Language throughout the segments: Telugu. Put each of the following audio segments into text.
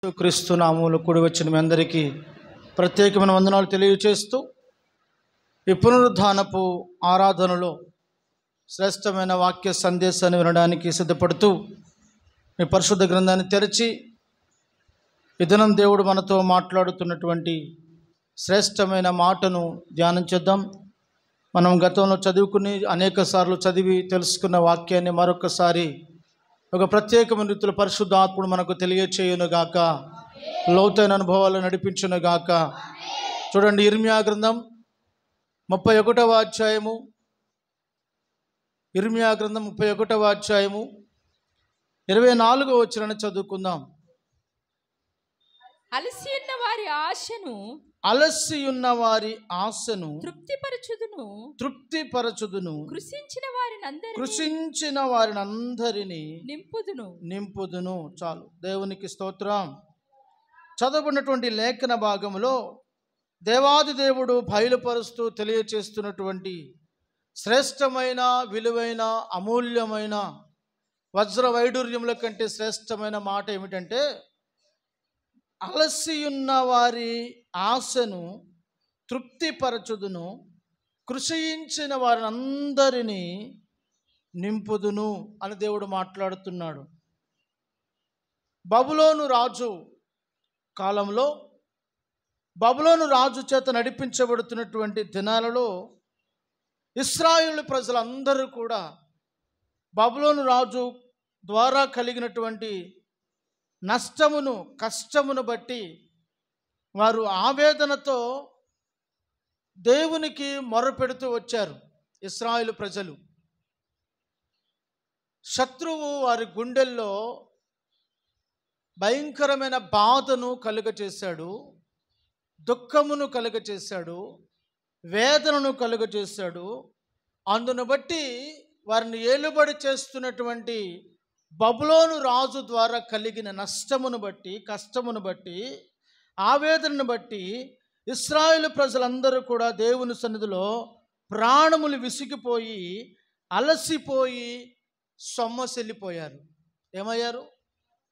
క్రీస్తు నామములో కూడి వచ్చిన మీ అందరికీ ప్రత్యేకమైన వందనాలు తెలియజేస్తూ ఈ పునరుద్ధానపు ఆరాధనలో శ్రేష్టమైన వాక్య సందేశాన్ని వినడానికి సిద్ధపడుతూ మీ పరిశుద్ధ గ్రంథాన్ని తెరిచి ఈ దినం దేవుడు మనతో మాట్లాడుతున్నటువంటి శ్రేష్టమైన మాటను ధ్యానం చేద్దాం. మనం గతంలో చదువుకుని అనేక సార్లు చదివి తెలుసుకున్న వాక్యాన్ని మరొకసారి ఒక ప్రత్యేకమైన రీతిలో పరిశుద్ధాత్ముడు మనకు తెలియచేయునుగాక, లోతైన అనుభవాలు నడిపించునుగాక. చూడండి, ఇర్మియా గ్రంథం 31వ అధ్యాయము, ఇర్మియా గ్రంథం 31వ అధ్యాయము 24వ వచనాన్ని చదువుకుందాం. అలసి ఉన్న వారి ఆశను తృప్తిపరచుదును, కృషించిన వారినందరినీ నింపుదును. చాలు, దేవునికి స్తోత్రం. చదవబడినటువంటి లేఖన భాగంలో దేవాది దేవుడు బయలుపరుస్తూ తెలియచేస్తున్నటువంటి శ్రేష్టమైన, విలువైన, అమూల్యమైన, వజ్ర వైడూర్యముల కంటే శ్రేష్టమైన మాట ఏమిటంటే, అలసి ఉన్న వారి ఆశను తృప్తిపరచుదును, కృషించిన వారిని అందరినీ నింపుదును అని దేవుడు మాట్లాడుతున్నాడు. బబులోను రాజు కాలంలో, బబులోను రాజు చేత నడిపించబడుతున్నటువంటి దినాలలో ఇశ్రాయేలు ప్రజలందరూ కూడా బబులోను రాజు ద్వారా కలిగినటువంటి నష్టమును, కష్టమును బట్టి వారు ఆవేదనతో దేవునికి మొరపెడుతూ వచ్చారు. ఇశ్రాయేలు ప్రజలు, శత్రువు వారి గుండెల్లో భయంకరమైన బాధను కలుగచేశాడు, దుఃఖమును కలుగచేశాడు, వేదనను కలుగచేశాడు. అందును బట్టి వారిని ఏలుబడి చేస్తున్నటువంటి బబులోను రాజు ద్వారా కలిగిన నష్టమును బట్టి, కష్టమును బట్టి, ఆవేదనను బట్టి ఇశ్రాయేలు ప్రజలందరూ కూడా దేవుని సన్నిధిలో ప్రాణములు విసిగిపోయి, అలసిపోయి, సొమ్మసిల్లిపోయారు. ఏమయ్యారు?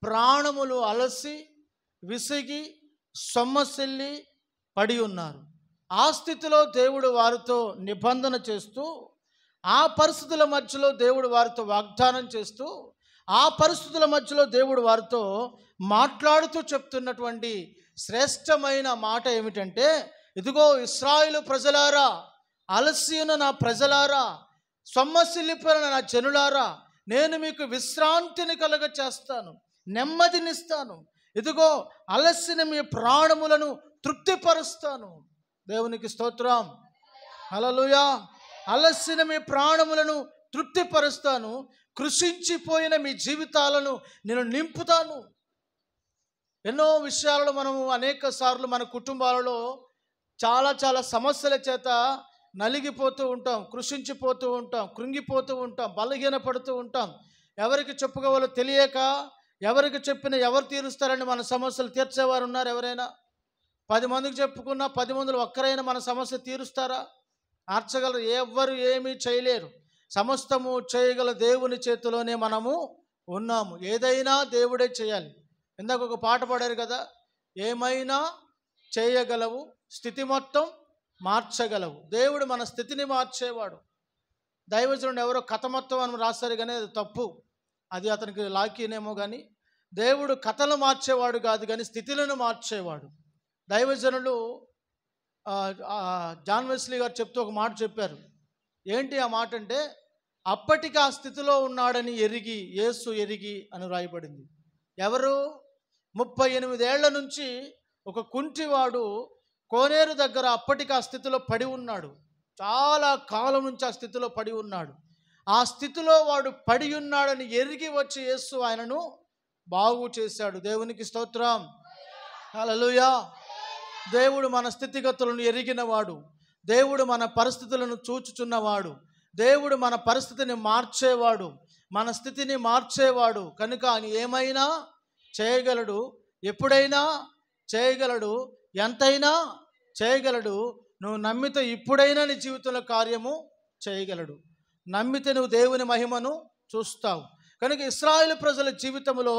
ప్రాణములు అలసి, విసిగి, సొమ్మసిల్లి పడి ఉన్నారు. ఆ స్థితిలో దేవుడు వారితో నిబంధన చేస్తూ, ఆ పరిస్థితుల మధ్యలో దేవుడు వారితో వాగ్దానం చేస్తూ, ఆ పరిస్థితుల మధ్యలో దేవుడు వారితో మాట్లాడుతూ చెప్తున్నటువంటి శ్రేష్టమైన మాట ఏమిటంటే, ఇదిగో ఇశ్రాయేలు ప్రజలారా, అలసి ఉన్న నా ప్రజలారా, సొమ్మసిల్లిపోయిన నా జనులారా, నేను మీకు విశ్రాంతిని కలుగ చేస్తాను, నెమ్మదినిస్తాను. ఇదిగో అలసిన మీ ప్రాణములను తృప్తిపరుస్తాను. దేవునికి స్తోత్రం, హల్లెలూయా. అలసిన మీ ప్రాణములను తృప్తిపరుస్తాను, కృషించిపోయిన మీ జీవితాలను నేను నింపుతాను. ఎన్నో విషయాలలో మనము అనేక సార్లు మన కుటుంబాలలో చాలా సమస్యల చేత నలిగిపోతూ ఉంటాం, కృషించిపోతూ ఉంటాం, కృంగిపోతూ ఉంటాం, బలహీనపడుతూ ఉంటాం. ఎవరికి చెప్పుకోవాలో తెలియక, ఎవరికి చెప్పినా ఎవరు తీరుస్తారని మన సమస్యలు తీర్చేవారు ఉన్నారు? ఎవరైనా 10 మందికి చెప్పుకున్నా 10 మందిలో ఒక్కరైనా మన సమస్య తీరుస్తారా? ఆర్చగలరు? ఎవ్వరు ఏమీ చేయలేరు. సమస్తము చేయగల దేవుని చేతిలోనే మనము ఉన్నాము. ఏదైనా దేవుడే చేయాలి. ఇందాక ఒక పాట పాడారు కదా, ఏమైనా చేయగలవు, స్థితి మొత్తం మార్చగలవు. దేవుడు మన స్థితిని మార్చేవాడు. దైవజనుడు ఎవరో కథ మొత్తం అని రాశారు, కానీ అది తప్పు. అది అతనికి లాకీనేమో, కానీ దేవుడు కథలు మార్చేవాడు కాదు, కానీ స్థితులను మార్చేవాడు. దైవజనులు జాన్ వెస్లీ గారు చెప్తూ ఒక మాట చెప్పారు. ఏంటి ఆ మాట అంటే, అప్పటికి ఆ స్థితిలో ఉన్నాడని ఎరిగి, యేసు ఎరిగి అని రాయబడింది. ఎవరు? 38 ఏళ్ల నుంచి ఒక కుంటివాడు కోనేరు దగ్గర అప్పటికి ఆ స్థితిలో పడి ఉన్నాడు. చాలా కాలం నుంచి ఆ స్థితిలో పడి ఉన్నాడు. ఆ స్థితిలో వాడు పడి ఉన్నాడని ఎరిగి వచ్చి యేసు ఆయనను బాగు చేశాడు. దేవునికి స్తోత్రం, హల్లెలూయా. దేవుడు మన స్థితిగతులను ఎరిగినవాడు, దేవుడు మన పరిస్థితులను చూచుచున్నవాడు, దేవుడు మన పరిస్థితిని మార్చేవాడు, మన స్థితిని మార్చేవాడు. కనుక ఆయన ఏమైనా చేయగలడు, ఎప్పుడైనా చేయగలడు, ఎంతైనా చేయగలడు. నువ్వు నమ్మితే ఇప్పుడైనా నీ జీవితంలో కార్యము చేయగలడు. నమ్మితే నువ్వు దేవుని మహిమను చూస్తావు. కనుక ఇశ్రాయేలు ప్రజల జీవితంలో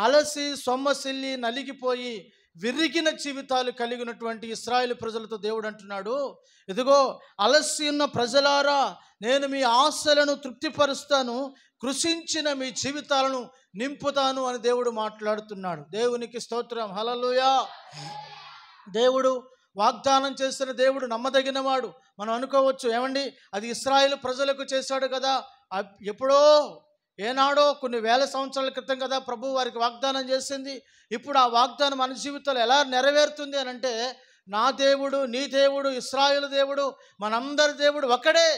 అలసి సొమ్మసిల్లి నలిగిపోయి విరిగిన జీవితాలు కలిగినటువంటి ఇశ్రాయేలు ప్రజలతో దేవుడు అంటున్నాడు, ఇదిగో అలసి ఉన్న ప్రజలారా, నేను మీ ఆశలను తృప్తిపరుస్తాను, కృషించిన మీ జీవితాలను నింపుతాను అని దేవుడు మాట్లాడుతున్నాడు. దేవునికి స్తోత్రం, హల్లెలూయా. దేవుడు వాగ్దానం చేసిన దేవుడు నమ్మదగినవాడు. మనం అనుకోవచ్చు, ఏమండి అది ఇశ్రాయేలు ప్రజలకు చేశాడు కదా, ఎప్పుడో ఏనాడో కొన్ని వేల సంవత్సరాల క్రితం కదా ప్రభు వారికి వాగ్దానం చేసింది. ఇప్పుడు ఆ వాగ్దానం మన జీవితంలో ఎలా నెరవేరుతుంది అని అంటే, నా దేవుడు, నీ దేవుడు, ఇశ్రాయేలు దేవుడు, మనందరి దేవుడు ఒకడే.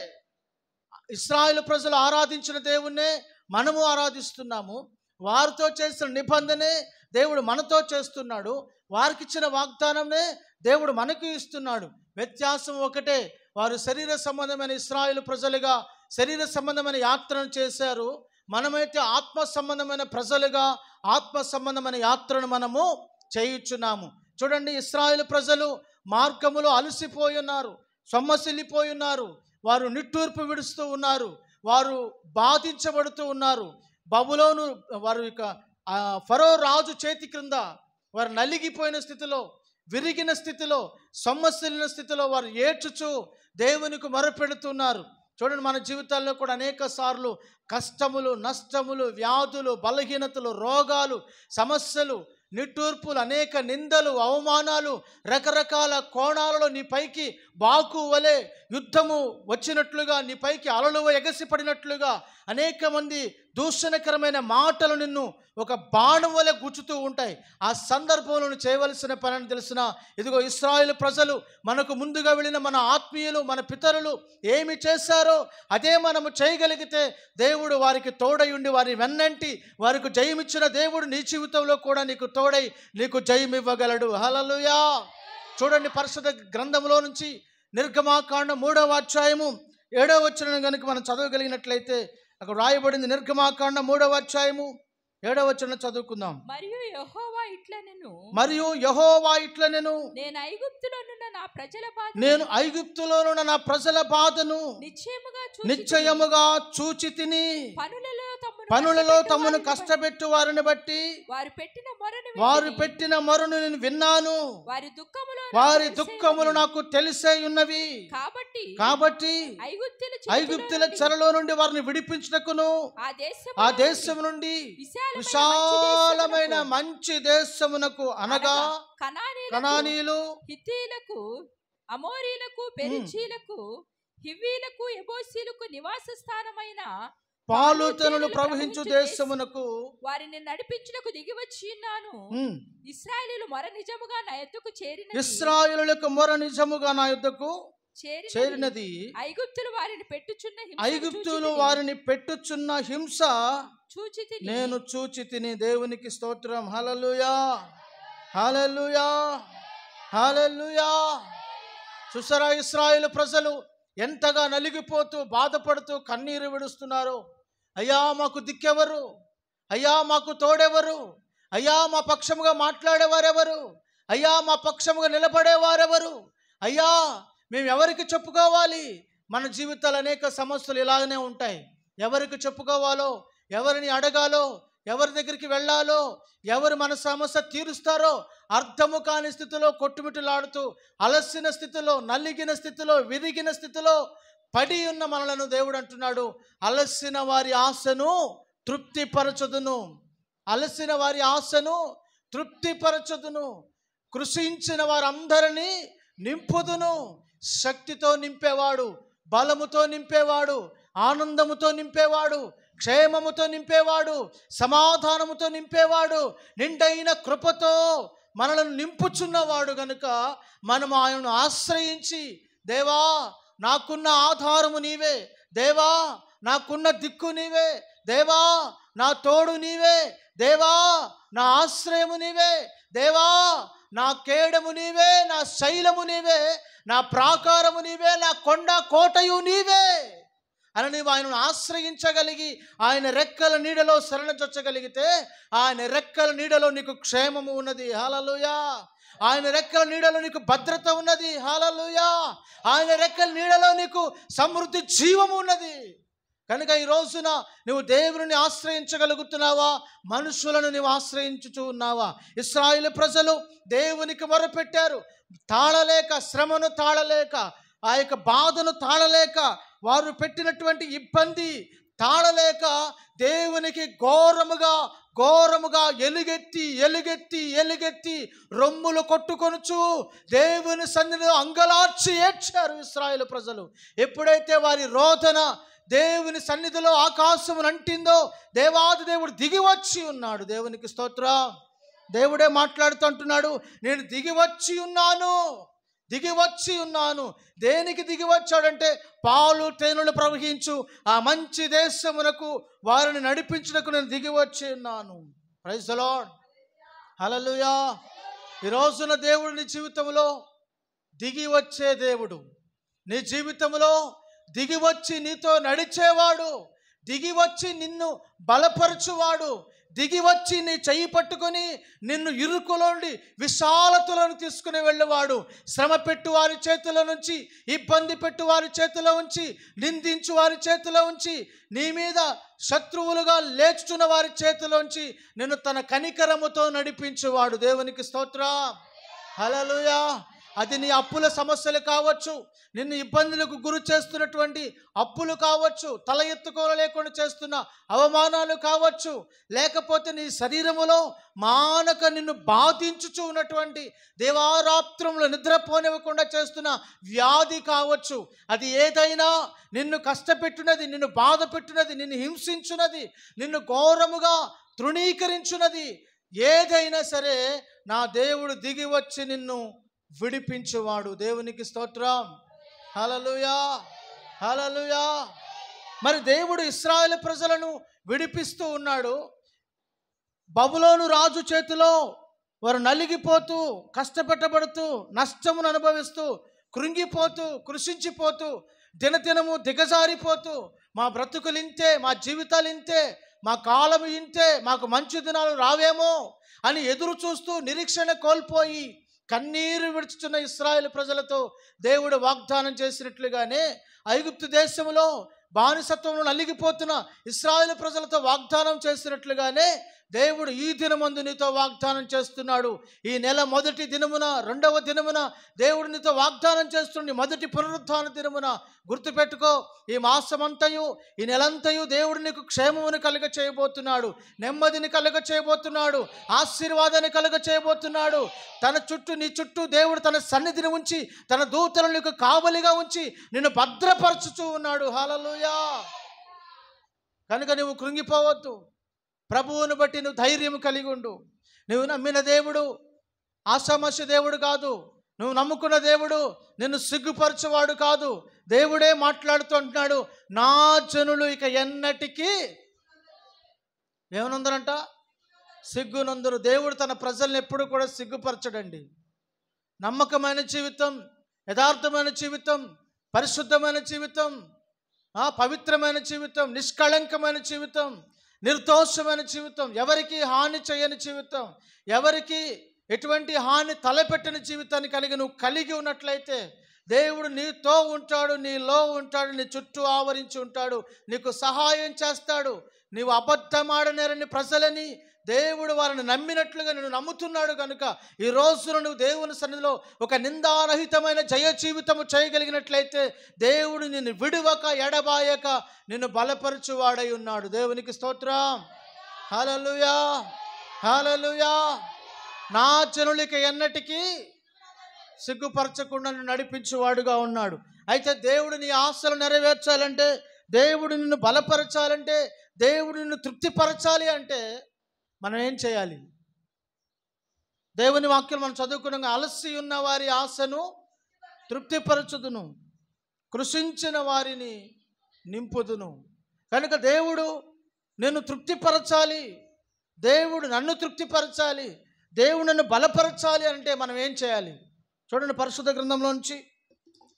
ఇశ్రాయేలు ప్రజలు ఆరాధించిన దేవుణ్ణే మనము ఆరాధిస్తున్నాము. వారితో చేసిన నిబంధనే దేవుడు మనతో చేస్తున్నాడు. వారికి ఇచ్చిన వాగ్దానమే దేవుడు మనకు ఇస్తున్నాడు. వ్యత్యాసం ఒకటే, వారు శరీర సంబంధమైన ఇశ్రాయేలు ప్రజలుగా శరీర సంబంధమైన యాత్రను చేశారు. మనమైతే ఆత్మ సంబంధమైన ప్రజలుగా ఆత్మ సంబంధమైన యాత్రను మనము చేయుచున్నాము. చూడండి, ఇశ్రాయేలు ప్రజలు మార్గములో అలసిపోయి ఉన్నారు, సొమ్మసిల్లిపోయి ఉన్నారు, వారు నిట్టూర్పు విడుస్తూ ఉన్నారు, వారు బాధించబడుతూ ఉన్నారు. బబులోను వారు ఇక ఫరో రాజు చేతి క్రింద వారు నలిగిపోయిన స్థితిలో, విరిగిన స్థితిలో, సొమ్మసిల్లిన స్థితిలో వారు ఏడ్చుచు దేవునికి మొరపెడుతున్నారు. చూడండి, మన జీవితాల్లో కూడా అనేక సార్లు కష్టములు, నష్టములు, వ్యాధులు, బలహీనతలు, రోగాలు, సమస్యలు, నిట్టూర్పులు, అనేక నిందలు, అవమానాలు, రకరకాల కోణాలలో నీ పైకి బాకు వలె యుద్ధము వచ్చినట్లుగా, నీ పైకి అలలు ఎగసిపడినట్లుగా అనేక మంది దూషణకరమైన మాటలు నిన్ను ఒక బాణం వలె గుచ్చుతూ ఉంటాయి. ఆ సందర్భంలో చేయవలసిన పని తెలిసిన, ఇదిగో ఇశ్రాయేలు ప్రజలు మనకు ముందుగా వెళ్ళిన మన ఆత్మీయులు, మన పితరులు ఏమి చేశారో అదే మనము చేయగలిగితే దేవుడు వారికి తోడై ఉండి వారి వెన్నంటి వారికి జయమిచ్చిన దేవుడు నీ జీవితంలో కూడా నీకు తోడై నీకు జయమివ్వగలడు. హల్లెలూయా. చూడండి, పరిశుద్ధ గ్రంథంలో నుంచి నిర్గమాకాండం 3వ అధ్యాయము 7వ వచనం కనుక మనం చదవగలిగినట్లయితే అక్కడ రాయబడింది. నిర్గమాకాండం 3వ అధ్యాయము 7వ వచనం చదువుకుందాం. మరియు యెహోవా ఇట్లనెను, నేను ఐగుప్తులోనున్న నా ప్రజల బాధను నిశ్చయముగా చూచి తిని, పనులలో తమను కష్టపెట్టు వారిని బట్టి వారు పెట్టిన మొరను నేను విన్నాను, వారి దుఃఖములు నాకు తెలిసే ఉన్నవి. కాబట్టి ఐగుప్తుల చెరలో నుండి వారిని విడిపించుటకును ఆ దేశం నుండి విశాలమైన మంచి దేశమునకు, అనగా కనానీయులు, హిత్తీయులకు, అమోరీలకు, పెరిజీలకు, హివ్వీలకు, యెబూసీలకు నివాస స్థానమైన పాలుతెనలు ప్రవహించు దేశమునకు వారిని నడిపించుటకు దిగి వచ్చి ఉన్నాను. ఇశ్రాయేలీయుల మొర నిజముగా నా యొద్దకు చేరినది. ఇశ్రాయేలులకు మొర నిజముగా నా యొద్దకు చేరినది. ఐగుప్తులు వారిని పెట్టుచున్న హింస నేను చూచి తిని. దేవునికి స్తోత్రం. హల్లెలూయా, హల్లెలూయా, హల్లెలూయా. చూసారా, ఇశ్రాయేలు ప్రజలు ఎంతగా నలిగిపోతూ బాధపడుతూ కన్నీరు విడుస్తున్నారు. అయ్యా మాకు దిక్కెవరు, అయ్యా మాకు తోడెవరు, అయ్యా మా పక్షముగా మాట్లాడేవారెవరు, అయ్యా మా పక్షముగా నిలబడేవారెవరు, అయ్యా మేము ఎవరికి చెప్పుకోవాలి. మన జీవితాలు అనేక సమస్యలు ఇలాగనే ఉంటాయి. ఎవరికి చెప్పుకోవాలో, ఎవరిని అడగాలో, ఎవరి దగ్గరికి వెళ్ళాలో, ఎవరు మన సమస్య తీరుస్తారో అర్థము కాని స్థితిలో కొట్టుమిట్టులాడుతూ, అలసిన స్థితిలో, నలిగిన స్థితిలో, విరిగిన స్థితిలో పడి ఉన్న మనలను దేవుడు అంటున్నాడు, అలసిన వారి ఆశను తృప్తిపరచుదును, అలసిన వారి ఆశను తృప్తిపరచుదును, కృషించిన వారందరినీ నింపుదును. శక్తితో నింపేవాడు, బలముతో నింపేవాడు, ఆనందముతో నింపేవాడు, క్షేమముతో నింపేవాడు, సమాధానముతో నింపేవాడు, నిండైన కృపతో మనలను నింపుచున్నవాడు గనుక మనం ఆయనను ఆశ్రయించి, దేవా నాకున్న ఆధారము నీవే, దేవా నాకున్న దిక్కు నీవే, దేవా నా తోడు నీవే, దేవా నా ఆశ్రయము నీవే, దేవా నా కేడము నీవే, నా శైలము నీవే, నా ప్రాకారము నీవే, నా కొండ కోటయు నీవే అని నీవు ఆయనను ఆశ్రయించగలిగి ఆయన రెక్కల నీడలో శరణజొచ్చగలిగితే ఆయన రెక్కల నీడలో నీకు క్షేమము ఉన్నది. హల్లెలూయా. ఆయన రెక్కల నీడలో నీకు భద్రత ఉన్నది. హల్లెలూయా. ఆయన రెక్కల నీడలో నీకు సమృద్ధి జీవము ఉన్నది. కనుక ఈ రోజున నువ్వు దేవుని ఆశ్రయించగలుగుతున్నావా, మనుషులను నువ్వు ఆశ్రయించుచూ ఉన్నావా? ఇశ్రాయేలు ప్రజలు దేవునికి మొరపెట్టారు, తాళలేక, శ్రమను తాళలేక, ఆ యొక్క బాధను తాళలేక, వారు పెట్టినటువంటి ఇబ్బంది తాళలేక దేవునికి ఘోరముగా ఎలుగెత్తి రొమ్ములు కొట్టుకొనుచు దేవుని సన్నిధిలో అంగలార్చి ఏడ్చారు ఇశ్రాయేలు ప్రజలు. ఎప్పుడైతే వారి రోదన దేవుని సన్నిధిలో ఆకాశమును అంటిందో, దేవాది దేవుడు దిగి వచ్చి ఉన్నాడు. దేవునికి స్తోత్రం. దేవుడే మాట్లాడుతుంటున్నాడు, నేను దిగి వచ్చి ఉన్నాను. దేనికి దిగి వచ్చాడంటే, పాలు తేనెలు ప్రవహించు ఆ మంచి దేశమునకు వారిని నడిపించుటకు నేను దిగి వచ్చి ఉన్నాను. ప్రైజ్ ది లార్డ్, హల్లెలూయా. ఈ రోజున దేవుడు నీ జీవితంలో దిగి వచ్చే దేవుడు, నీ జీవితంలో దిగి వచ్చి నీతో నడిచేవాడు, దిగి వచ్చి నిన్ను బలపరచువాడు, దిగి వచ్చి నీ చెయ్యి పట్టుకొని నిన్ను ఇరుకులోండి విశాలతలను తీసుకుని వెళ్ళేవాడు. శ్రమ పెట్టు వారి చేతిలో నుంచి, ఇబ్బంది పెట్టు వారి చేతిలో ఉంచి, నిందించు వారి చేతిలో ఉంచి, నీ మీద శత్రువులుగా లేచుచున్న వారి చేతిలోంచి నిన్ను తన కనికరముతో నడిపించువాడు. దేవునికి స్తోత్రం, హల్లెలూయా. అది నీ అప్పుల సమస్యలు కావచ్చు, నిన్ను ఇబ్బందులకు గురి చేస్తున్నటువంటి అప్పులు కావచ్చు, తల ఎత్తుకోలేకుండా చేస్తున్న అవమానాలు కావచ్చు, లేకపోతే నీ శరీరములో మానక నిన్ను బాధించుచు ఉన్నటువంటి, దేవారాత్రములు నిద్రపోనివ్వకుండా చేస్తున్న వ్యాధి కావచ్చు. అది ఏదైనా, నిన్ను కష్టపెట్టున్నది, నిన్ను బాధ పెట్టున్నది, నిన్ను హింసించున్నది, నిన్ను ఘోరముగా తృణీకరించున్నది ఏదైనా సరే, నా దేవుడు దిగి వచ్చి నిన్ను విడిపించువాడు. దేవునికి స్తోత్రం, హల్లెలూయా, హల్లెలూయా. మరి దేవుడు ఇశ్రాయేలు ప్రజలను విడిపిస్తూ ఉన్నాడు. బబులోను రాజు చేతిలో వారు నలిగిపోతూ, కష్టపెట్టబడుతూ, నష్టమును అనుభవిస్తూ, కృంగిపోతూ, కృషించిపోతూ, దినదినము దిగజారిపోతూ, మా బ్రతుకులు ఇంతే, మా జీవితాలు ఇంతే, మా కాలం ఇంతే, మాకు మంచి దినాలు రావేమో అని ఎదురు చూస్తూ నిరీక్షణ కోల్పోయి కన్నీరు విడుచుతున్న ఇశ్రాయేలు ప్రజలతో దేవుడు వాగ్దానం చేసినట్లుగానే, ఐగుప్తు దేశంలో బానిసత్వంలో నలిగిపోతున్న ఇశ్రాయేలు ప్రజలతో వాగ్దానం చేసినట్లుగానే దేవుడు ఈ దినమందు నీతో వాగ్దానం చేస్తున్నాడు. ఈ నెల మొదటి దినమున, రెండవ దినమున దేవుడు నీతో వాగ్దానం చేస్తుంది. మొదటి పునరుత్థాన దినమున గుర్తుపెట్టుకో, ఈ మాసమంతయు, ఈ నెలంతయు దేవుడు నీకు క్షేమమును కలుగ చేయబోతున్నాడు, నెమ్మదిని కలుగ చేయబోతున్నాడు, ఆశీర్వాదాన్ని కలుగ చేయబోతున్నాడు. తన చుట్టూ, నీ చుట్టూ దేవుడు తన సన్నిధిని ఉంచి, తన దూతలను నీకు కావలిగా ఉంచి నిన్ను భద్రపరచుతూ ఉన్నాడు. హల్లెలూయా. కనుక నువ్వు కృంగిపోవద్దు. ప్రభువును బట్టి నువ్వు ధైర్యం కలిగి ఉండు. నువ్వు నమ్మిన దేవుడు ఆషామాషి దేవుడు కాదు. నువ్వు నమ్ముకున్న దేవుడు నిన్ను సిగ్గుపరచువాడు కాదు. దేవుడే మాట్లాడుతూ అంటున్నాడు, నా జనులు ఇక ఎన్నటికీ ఏమనుందరంట? సిగ్గునందురు. దేవుడు తన ప్రజల్ని ఎప్పుడు కూడా సిగ్గుపరచడండి. నమ్మకమైన జీవితం, యథార్థమైన జీవితం, పరిశుద్ధమైన జీవితం, పవిత్రమైన జీవితం, నిష్కళంకమైన జీవితం, నిర్దోషమైన జీవితం, ఎవరికి హాని చేయని జీవితం, ఎవరికి ఎటువంటి హాని తలపెట్టిన జీవితాన్ని నువ్వు కలిగి ఉన్నట్లయితే దేవుడు నీతో ఉంటాడు, నీలో ఉంటాడు, నీ చుట్టూ ఆవరించి ఉంటాడు, నీకు సహాయం చేస్తాడు. నీవు అబద్ధమాడనేరని ప్రజలని దేవుడు వారిని నమ్మినట్లుగా నేను నమ్ముతున్నాడు. కనుక ఈ రోజున నువ్వు దేవుని సన్నిధిలో ఒక నిందారహితమైన జయ జీవితము చేయగలిగినట్లయితే దేవుడు నిన్ను విడువక, ఎడబాయక నిన్ను బలపరచువాడై ఉన్నాడు. దేవునికి స్తోత్రం, హల్లెలూయా, హల్లెలూయా. నా జనులకి ఎన్నటికీ సిగ్గుపరచకుండా నిన్ను నడిపించువాడుగా ఉన్నాడు. అయితే దేవుడు నీ ఆశలు నెరవేర్చాలంటే, దేవుడు నిన్ను బలపరచాలంటే, దేవుడు నిన్ను తృప్తిపరచాలి అంటే మనం ఏం చేయాలి? దేవుని వాక్యం మనం చదువుకున్నాం, అలసి ఉన్న వారి ఆశను తృప్తిపరచుదును, కృషించిన వారిని నింపుదును. కనుక దేవుడు నిన్ను తృప్తిపరచాలి, దేవుడు నన్ను తృప్తిపరచాలి, దేవుడు నన్ను బలపరచాలి అంటే మనం ఏం చేయాలి? చూడండి, పరిశుద్ధ గ్రంథంలోంచి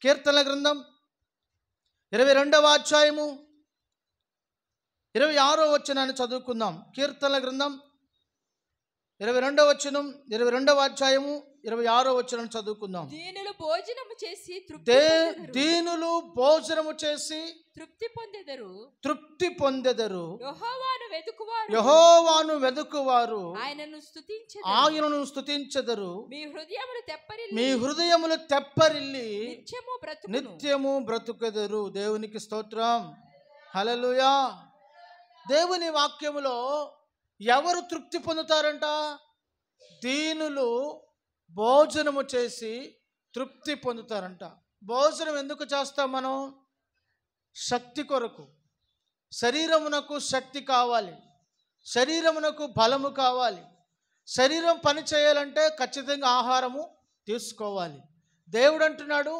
కీర్తనల గ్రంథం 22వ అధ్యాయము 26వ వచనాన్ని చదువుకుందాం. కీర్తనల గ్రంథం 22వ వచనం, 22వ అధ్యాయము 26వ వచనం చదువుకుందాం. దీనులు భోజనము చేసి దీనులు భోజనము చేసి తృప్తి పొందెదరు. యెహోవాను వెదుకువారు ఆయనను స్తుతించెదరు. మీ హృదయములు తెప్పరిల్లి నిత్యము బ్రతుకెదరు. దేవునికి స్తోత్రం. హల్లెలూయా. దేవుని వాక్యములో ఎవరు తృప్తి పొందుతారంట? దీనులు భోజనము చేసి తృప్తి పొందుతారంట. భోజనం ఎందుకు చేస్తాం మనం? శక్తి కొరకు. శరీరమునకు శక్తి కావాలి, శరీరమునకు బలము కావాలి. శరీరం పని చేయాలంటే ఖచ్చితంగా ఆహారము తీసుకోవాలి. దేవుడు అంటున్నాడు,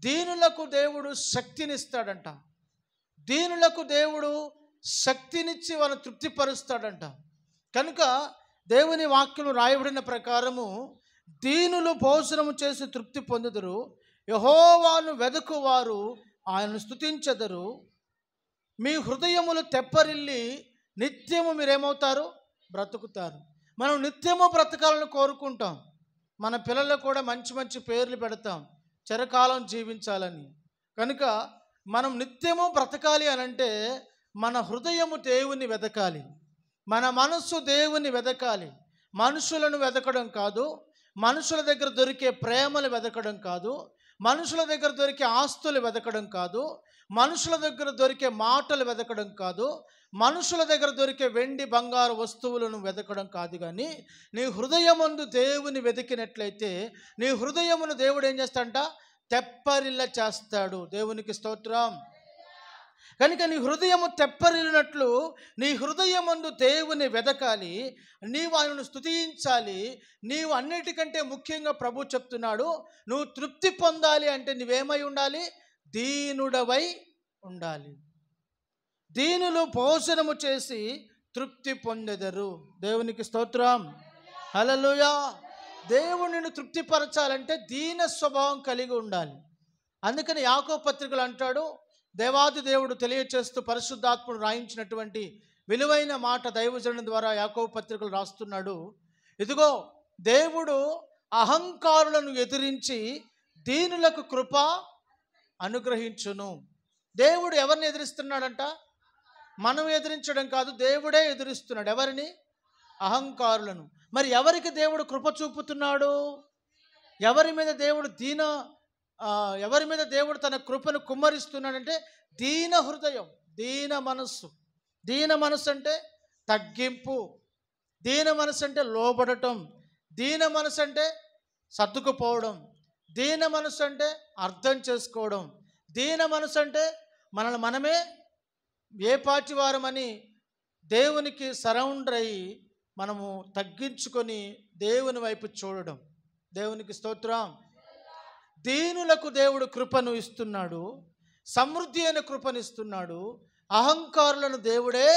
దీనులకు దేవుడు శక్తినిస్తాడంట. దీనులకు దేవుడు శక్తినిచ్చి వాళ్ళని తృప్తిపరుస్తాడంట. కనుక దేవుని వాక్యం రాయబడిన ప్రకారము దీనులు భోజనము చేసి తృప్తి పొందుదురు. యెహోవాను వెదుకువారు ఆయనను స్తుతించెదరు. మీ హృదయములు తెప్పరిల్లి నిత్యము మీరేమవుతారు? బ్రతుకుతారు. మనం నిత్యము బ్రతకాలని కోరుకుంటాం. మన పిల్లలకు కూడా మంచి మంచి పేర్లు పెడతాం, చిరకాలం జీవించాలని. కనుక మనం నిత్యము బ్రతకాలి అనంటే మన హృదయము దేవుని వెదకాలి, మన మనస్సు దేవుని వెదకాలి. మనుషులను వెదకడం కాదు, మనుషుల దగ్గర దొరికే ప్రేమలు వెదకడం కాదు, మనుషుల దగ్గర దొరికే ఆస్తులు వెదకడం కాదు, మనుషుల దగ్గర దొరికే మాటలు వెదకడం కాదు, మనుషుల దగ్గర దొరికే వెండి బంగారు వస్తువులను వెదకడం కాదు. కానీ నీ హృదయమందు దేవుని వెతికినట్లయితే నీ హృదయమును దేవుడు ఏం చేస్తాడంట? తెప్పరిల్ల చేస్తాడు. దేవునికి స్తోత్రం. కనుక నీ హృదయము తెప్పరిల్లినట్లు నీ హృదయమందు దేవుని వెదకాలి, నీవు ఆయనను స్తుతించాలి. నీవు అన్నిటికంటే ముఖ్యంగా ప్రభు చెప్తున్నాడు, నువ్వు తృప్తి పొందాలి అంటే నువ్వేమై ఉండాలి? దీనుడవై ఉండాలి. దీనులు భోజనము చేసి తృప్తి పొందెదరు. దేవునికి స్తోత్రం. హల్లెలూయా. దేవునిని తృప్తిపరచాలంటే దీన స్వభావం కలిగి ఉండాలి. అందుకని యాకోబు పత్రికలు అంటాడు, దేవాది దేవుడు తెలియచేస్తూ పరిశుద్ధాత్ముడు రాయించినటువంటి విలువైన మాట దైవజనుని ద్వారా యాకోబు పత్రికలు రాస్తున్నాడు. ఇదిగో దేవుడు అహంకారులను ఎదిరించి దీనులకు కృప అనుగ్రహించును. దేవుడు ఎవరిని ఎదిరిస్తున్నాడంట? మనం ఎదిరించడం కాదు, దేవుడే ఎదిరిస్తున్నాడు. ఎవరిని? అహంకారులను. మరి ఎవరికి దేవుడు కృప చూపుతున్నాడు? ఎవరి మీద దేవుడు ఎవరి మీద దేవుడు తన కృపను కుమ్మరిస్తున్నాడంటే దీన హృదయం, దీన మనస్సు. దీన మనస్సు అంటే తగ్గింపు, దీన మనస్సు అంటే లోబడటం, దీన మనస్సు అంటే సర్దుకుపోవడం, దీన మనస్సు అంటే అర్థం చేసుకోవడం, దీన మనస్సు అంటే మనల్ని మనమే ఏ పాటి వారమని దేవునికి సరౌండర్ అయ్యి మనము తగ్గించుకొని దేవుని వైపు చూడడం. దేవునికి స్తోత్రం. దీనులకు దేవుడు కృపను ఇస్తున్నాడు, సమృద్ధి అయిన కృపను ఇస్తున్నాడు. అహంకారులను దేవుడే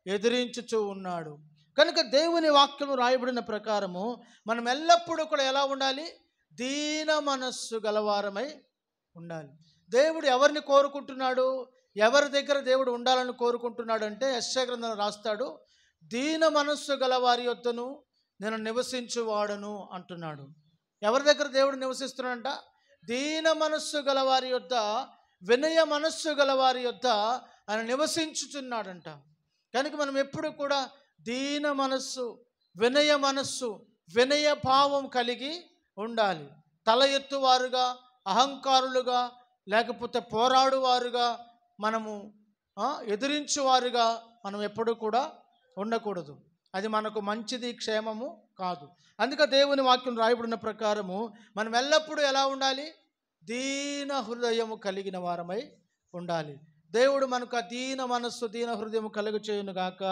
ఎదిరించుచూ ఉన్నాడు. కనుక దేవుని వాక్యము రాయబడిన ప్రకారము మనం ఎల్లప్పుడూ కూడా ఎలా ఉండాలి? దీన మనస్సు గలవారమై ఉండాలి. దేవుడు ఎవరిని కోరుకుంటున్నాడు? ఎవరి దగ్గర దేవుడు ఉండాలని కోరుకుంటున్నాడు అంటే యెషయా గ్రంథం రాస్తాడు, దీన మనస్సు గలవారి యొద్దను నేను నివసించువాడను అంటున్నాడు. ఎవరి దగ్గర దేవుడు నివసిస్తున్నాడంట? దీన మనస్సు గలవారి యొద్ద, వినయ మనస్సు గలవారి యొద్ద ఆయన నివసించుచున్నాడంట. కనుక మనం ఎప్పుడు కూడా దీన మనస్సు, వినయ మనస్సు, వినయ భావం కలిగి ఉండాలి. తల ఎత్తువారుగా, అహంకారులుగా, లేకపోతే పోరాడువారుగా, మనము ఎదిరించువారుగా మనం ఎప్పుడు కూడా ఉండకూడదు. అది మనకు మంచిది, క్షేమము కాదు. అందుకే దేవుని వాక్యం రాయబడిన ప్రకారము మనం ఎల్లప్పుడూ ఎలా ఉండాలి? దీన హృదయము కలిగిన వారమై ఉండాలి. దేవుడు మనకు ఆ దీన మనస్సు, దీన హృదయము కలుగు చేయును గాక.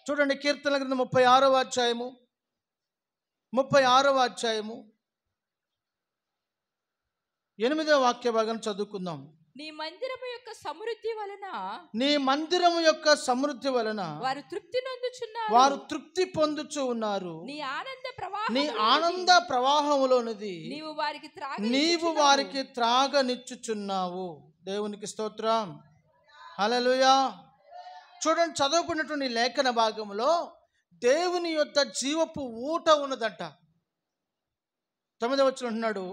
చూడండి, కీర్తనల గ్రంథం 36వ అధ్యాయము 8వ వాక్య భాగం చదువుకుందాం. నీ మందిరము యొక్క సమృద్ధి వలన వారు తృప్తి పొందుచు ఉన్నారు. నీ ఆనంద ప్రవాహములోనిది నీవు వారికి త్రాగనిచ్చుచున్నావు. దేవునికి స్తోత్రం. హల్లెలూయా. చూడండి, చదువుకున్నటువంటి లేఖన భాగంలో దేవుని యొద్ద జీవపు ఊట ఉన్నదంట. 9వ వచనం అంటున్నాడు,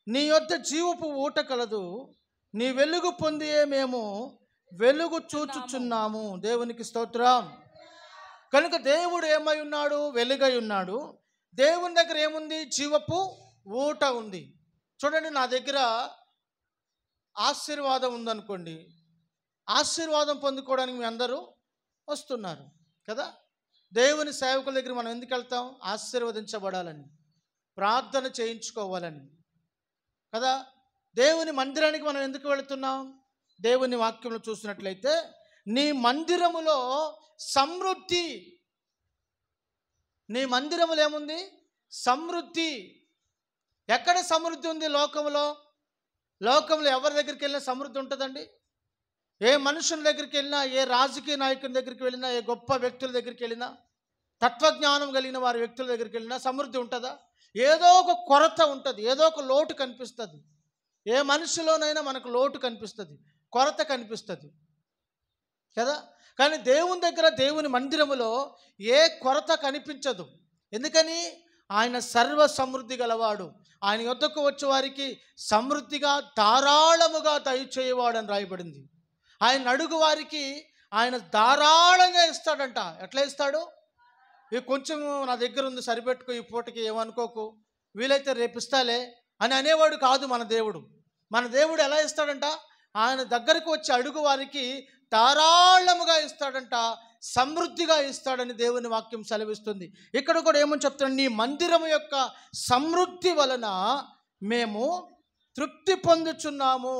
నీ యొద్ద జీవపు ఊట కలదు, నీ వెలుగు పొందియే మేము వెలుగు చూచుచున్నాము. దేవునికి స్తోత్రం. కనుక దేవుడు ఏమై ఉన్నాడు? వెలుగై ఉన్నాడు. దేవుని దగ్గర ఏముంది? జీవపు ఊట ఉంది. చూడండి, నా దగ్గర ఆశీర్వాదం ఉందనుకోండి, ఆశీర్వాదం పొందుకోవడానికి మీ అందరూ వస్తున్నారు కదా. దేవుని సేవకుల దగ్గర మనం ఎందుకు వెళ్తాం? ఆశీర్వదించబడాలని, ప్రార్థన చేయించుకోవాలని కదా. దేవుని మందిరానికి మనం ఎందుకు వెళుతున్నాం? దేవుని వాక్యంలో చూసినట్లయితే నీ మందిరములో సమృద్ధి, నీ మందిరములో ఏముంది? సమృద్ధి. ఎక్కడ సమృద్ధి ఉంది? లోకంలో. లోకంలో ఎవరి దగ్గరికి వెళ్ళినా సమృద్ధి ఉంటుందండి? ఏ మనుషుల దగ్గరికి వెళ్ళినా, ఏ రాజకీయ నాయకుని దగ్గరికి వెళ్ళినా, ఏ గొప్ప వ్యక్తుల దగ్గరికి వెళ్ళినా, తత్వజ్ఞానం కలిగిన వారి వ్యక్తుల దగ్గరికి వెళ్ళినా సమృద్ధి ఉంటుందా? ఏదో ఒక కొరత ఉంటుంది, ఏదో ఒక లోటు కనిపిస్తుంది. ఏ మనిషిలోనైనా మనకు లోటు కనిపిస్తుంది, కొరత కనిపిస్తుంది కదా. కానీ దేవుని దగ్గర, దేవుని మందిరములో ఏ కొరత కనిపించదు. ఎందుకని? ఆయన సర్వ సమృద్ధి గలవాడు. ఆయన యొద్దకు వచ్చే వారికి సమృద్ధిగా ధారాళముగా దయచేయవాడు అని రాయబడింది. ఆయన అడుగు వారికి ఆయన ధారాళంగా ఇస్తాడంట. ఎట్లా ఇస్తాడు? ఇవి కొంచెం నా దగ్గర ఉంది, సరిపెట్టుకో, ఈ పూటకి ఏమనుకోకు, వీలైతే రేపు ఇస్తాలే అని అనేవాడు కాదు మన దేవుడు. మన దేవుడు ఎలా ఇస్తాడంట? ఆయన దగ్గరకు వచ్చి అడుగు వారికి ధారాళముగా ఇస్తాడంట, సమృద్ధిగా ఇస్తాడని దేవుని వాక్యం సెలవిస్తుంది. ఇక్కడ కూడా ఏమని చెప్తాడు? నీ మందిరం యొక్క సమృద్ధి వలన మేము తృప్తి పొందుచున్నాము.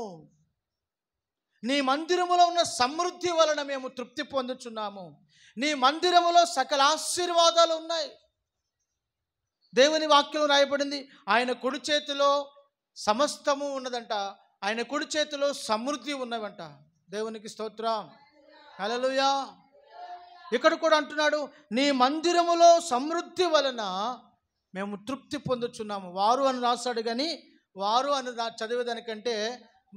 నీ మందిరములో ఉన్న సమృద్ధి వలన మేము తృప్తి పొందుచున్నాము. నీ మందిరములో సకల ఆశీర్వాదాలు ఉన్నాయి. దేవుని వాక్యం రాయబడింది, ఆయన కుడి చేతిలో సమస్తము ఉన్నదంట, ఆయన కుడి చేతిలో సమృద్ధి ఉన్నదంట. దేవునికి స్తోత్రం, హల్లెలూయా. ఇక్కడ కూడా అంటున్నాడు, నీ మందిరములో సమృద్ధి వలన మేము తృప్తి పొందుచున్నాము. వారు అని రాశాడు, కానీ వారు అని చదివేదానికంటే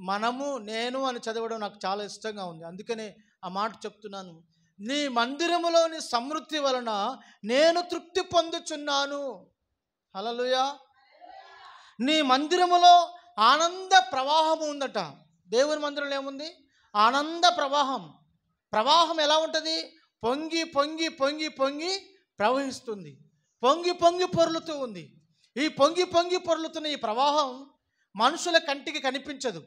మనము, నేను అని చదవడం నాకు చాలా ఇష్టంగా ఉంది. అందుకనే ఆ మాట చెప్తున్నాను. నీ మందిరములోని సమృద్ధి వలన నేను తృప్తి పొందుచున్నాను. హల్లెలూయా. నీ మందిరములో ఆనంద ప్రవాహము ఉందట. దేవుని మందిరంలో ఏముంది? ఆనంద ప్రవాహం. ప్రవాహం ఎలా ఉంటుంది? పొంగి పొంగి పొంగి పొంగి ప్రవహిస్తుంది, పొంగి పొంగి పొర్లుతూ ఉంది. ఈ పొంగి పొంగి పొర్లుతున్న ఈ ప్రవాహం మనుషుల కంటికి కనిపించదు.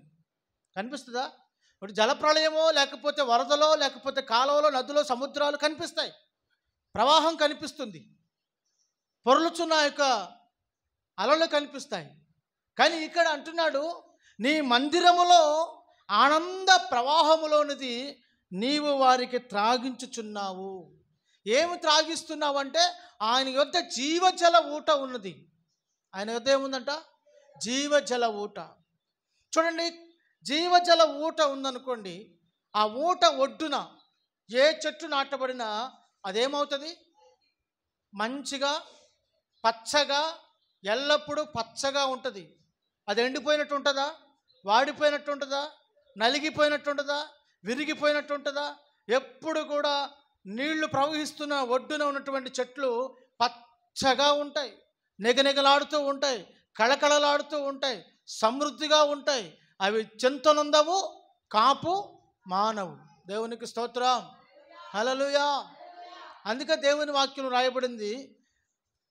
కనిపిస్తుందా? ఇప్పుడు జలప్రళయమో, లేకపోతే వరదలో, లేకపోతే కాలువలో, నదులో, సముద్రాలు కనిపిస్తాయి, ప్రవాహం కనిపిస్తుంది, పొర్లుచున్న యొక్క అలలు కనిపిస్తాయి. కానీ ఇక్కడ అంటున్నాడు, నీ మందిరములో ఆనంద ప్రవాహములోనిది నీవు వారికి త్రాగించుచున్నావు. ఏమి త్రాగిస్తున్నావు అంటే, ఆయన యొద్ద జీవజల ఊట ఉన్నది. ఆయన యొద్ద ఏముందంట? జీవజల ఊట. చూడండి, జీవజల ఊట ఉందనుకోండి, ఆ ఊట ఒడ్డున ఏ చెట్టు నాటబడినా అదేమవుతుంది? మంచిగా పచ్చగా, ఎల్లప్పుడూ పచ్చగా ఉంటుంది. అది ఎండిపోయినట్టు ఉంటుందా? వాడిపోయినట్టు ఉంటుందా? నలిగిపోయినట్టు ఉంటుందా? విరిగిపోయినట్టు ఉంటుందా? ఎప్పుడు కూడా నీళ్లు ప్రవహిస్తున్న ఒడ్డున ఉన్నటువంటి చెట్లు పచ్చగా ఉంటాయి, నెగనెగలాడుతూ ఉంటాయి, కళకళలాడుతూ ఉంటాయి, సమృద్ధిగా ఉంటాయి. అవి చింతనుందవు, కాపు మానవు. దేవునికి స్తోత్రం, హల్లెలూయా. అందుకే దేవుని వాక్యం రాయబడింది,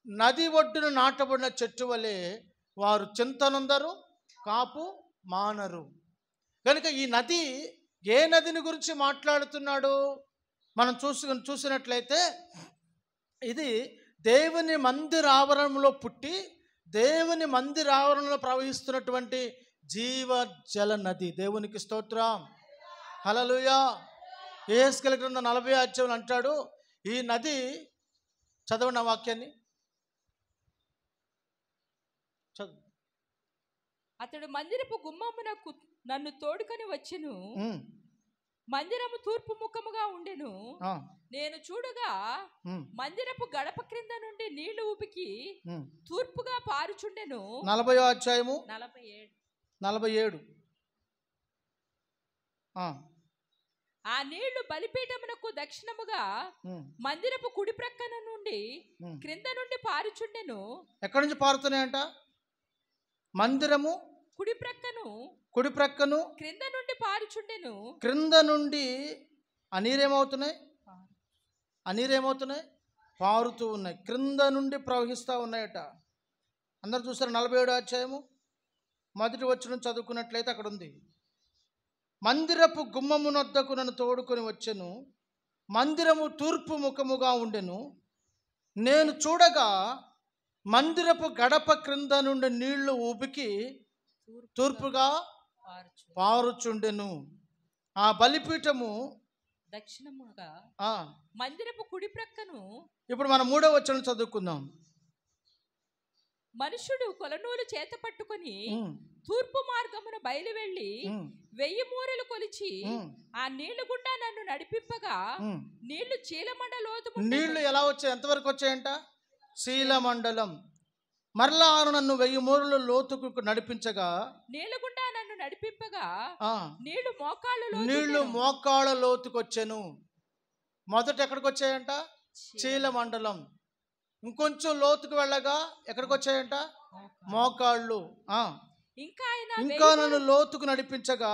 నది ఒడ్డున నాటబడిన చెట్టు వలె వారు చింతనుందరు, కాపు మానరు. కనుక ఈ నది ఏ నదిని గురించి మాట్లాడుతున్నాడు? మనం చూసినట్లయితే ఇది దేవుని మందిర ఆవరణలో పుట్టి, దేవుని మందిర ఆవరణలో ప్రవహిస్తున్నటువంటి జీవజల నది. దేవునికి స్తోత్రం, హల్లెలూయా. యెహెజ్కేలు గ్రంథం 40వ అధ్యాయం అంటాడు, ఈ నది, చదవండి ఆ వాక్యాన్ని. అతడు మందిరపు గుమ్మమునకు నన్ను తోడుకొని వచ్చెను. మందిరము తూర్పు ముఖముగా ఉండెను. నేను చూడగా మందిరపు గడప క్రింద నుండి నీళ్లు ఉబికి తూర్పుగా పారుచుండెను. 40వ అధ్యాయము 47. 47. ఆ నీళ్లు బలిపీఠమునకు దక్షిణముగా మందిరపు కుడి ప్రక్కన నుండి క్రింద నుండి పారుచుండెను. ఎక్కడి నుంచి పారుతున్నాయంట? మందిరము కుడి ప్రక్కను క్రింద నుండి పారుచుండెను. క్రింద నుండి ఆ నీరేమవుతున్నాయి? పారుతూ ఉన్నాయి, క్రింద నుండి ప్రవహిస్తూ ఉన్నాయట. అందరు చూసారు 47వ అధ్యాయము 1వ వచనం చదువుకున్నట్లయితే అక్కడ ఉంది, మందిరపు గుమ్మమునొద్దకు నన్ను తోడుకొని వచ్చెను, మందిరము తూర్పు ముఖముగా ఉండెను, నేను చూడగా మందిరపు గడప క్రింద నుండి నీళ్లు ఉబికి తూర్పుగా పారుచుండెను. ఆ బలిపీఠము దక్షిణముగా మందిరపు కుడి ప్రక్కను. ఇప్పుడు మనం 3వ వచనం చదువుకుందాం. మనుషుడు కొలనూలు చేత పట్టుకొని తూర్పు మార్గమున బయలు వెళ్ళి 1000 మూరలు కొలిచి ఆ నీళ్లు గుండా నన్ను నడిపింపగా నీళ్లు చీలమండలోతు. నీళ్లు ఎలా వచ్చాయి? ఎంతవరకు వచ్చాయంట? చీలమండలం. మరలా నన్ను 1000 మూరలు లోతుకు నడిపించగా నీళ్లు గుండా నన్ను నడిపింపగా నీళ్లు మోకాళ్ళ లోతుకు వచ్చాను. మొదట ఎక్కడికి వచ్చాయంట? చీలమండలం. ఇంకొంచెం లోతుకు వెళ్ళగా ఎక్కడికి వచ్చాయంట? మోకాళ్ళు. ఇంకా నన్ను లోతుకు నడిపించగా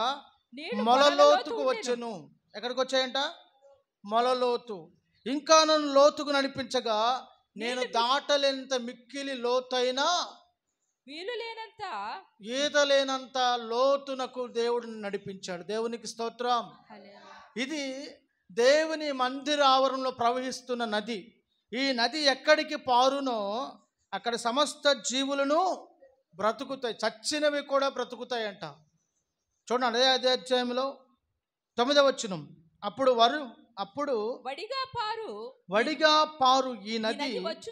మొలలోతుకు వచ్చెను. ఎక్కడికి వచ్చాయంట? మొలలోతు. ఇంకా నన్ను లోతుకు నడిపించగా నేను దాటలేనంత మిక్కిలి లోతైన ఈదలేనంత లోతునకు దేవుడిని నడిపించాడు. దేవునికి స్తోత్రం. ఇది దేవుని మందిర ఆవరణలో ప్రవహిస్తున్న నది. ఈ నది ఎక్కడికి పారునో అక్కడ సమస్త జీవులను బ్రతుకుతాయి, చచ్చినవి కూడా బ్రతుకుతాయంట. చూడండి అదే అధ్యాయంలో 9వ వచనం, అప్పుడు వడిగా పారు ఈ నది వచ్చు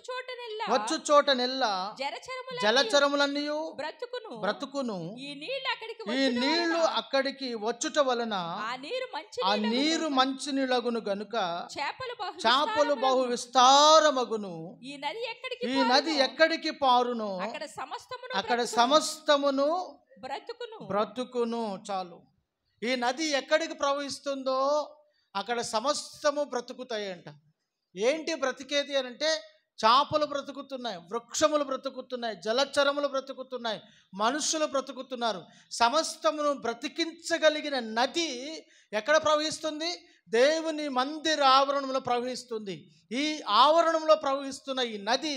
చోటనెల్లా జలచరములన్నీ బ్రతుకును. ఈ నీళ్లు అక్కడికి వచ్చుట వలన ఆ నీరు మంచి నీళ్ళగును గనుక చేపలు బహు విస్తారమగును. ఈ నది ఎక్కడికి పారునో అక్కడ సమస్తమును బ్రతుకును. చాలు. ఈ నది ఎక్కడికి ప్రవహిస్తుందో అక్కడ సమస్తము బ్రతుకుతాయంట. ఏంటి బ్రతికేది అని అంటే, చేపలు బ్రతుకుతున్నాయి, వృక్షములు బ్రతుకుతున్నాయి, జలచరములు బ్రతుకుతున్నాయి, మనుషులు బ్రతుకుతున్నారు. సమస్తమును బ్రతికించగలిగిన నది ఎక్కడ ప్రవహిస్తుంది? దేవుని మందిర ఆవరణంలో ప్రవహిస్తుంది. ఈ ఆవరణంలో ప్రవహిస్తున్న ఈ నది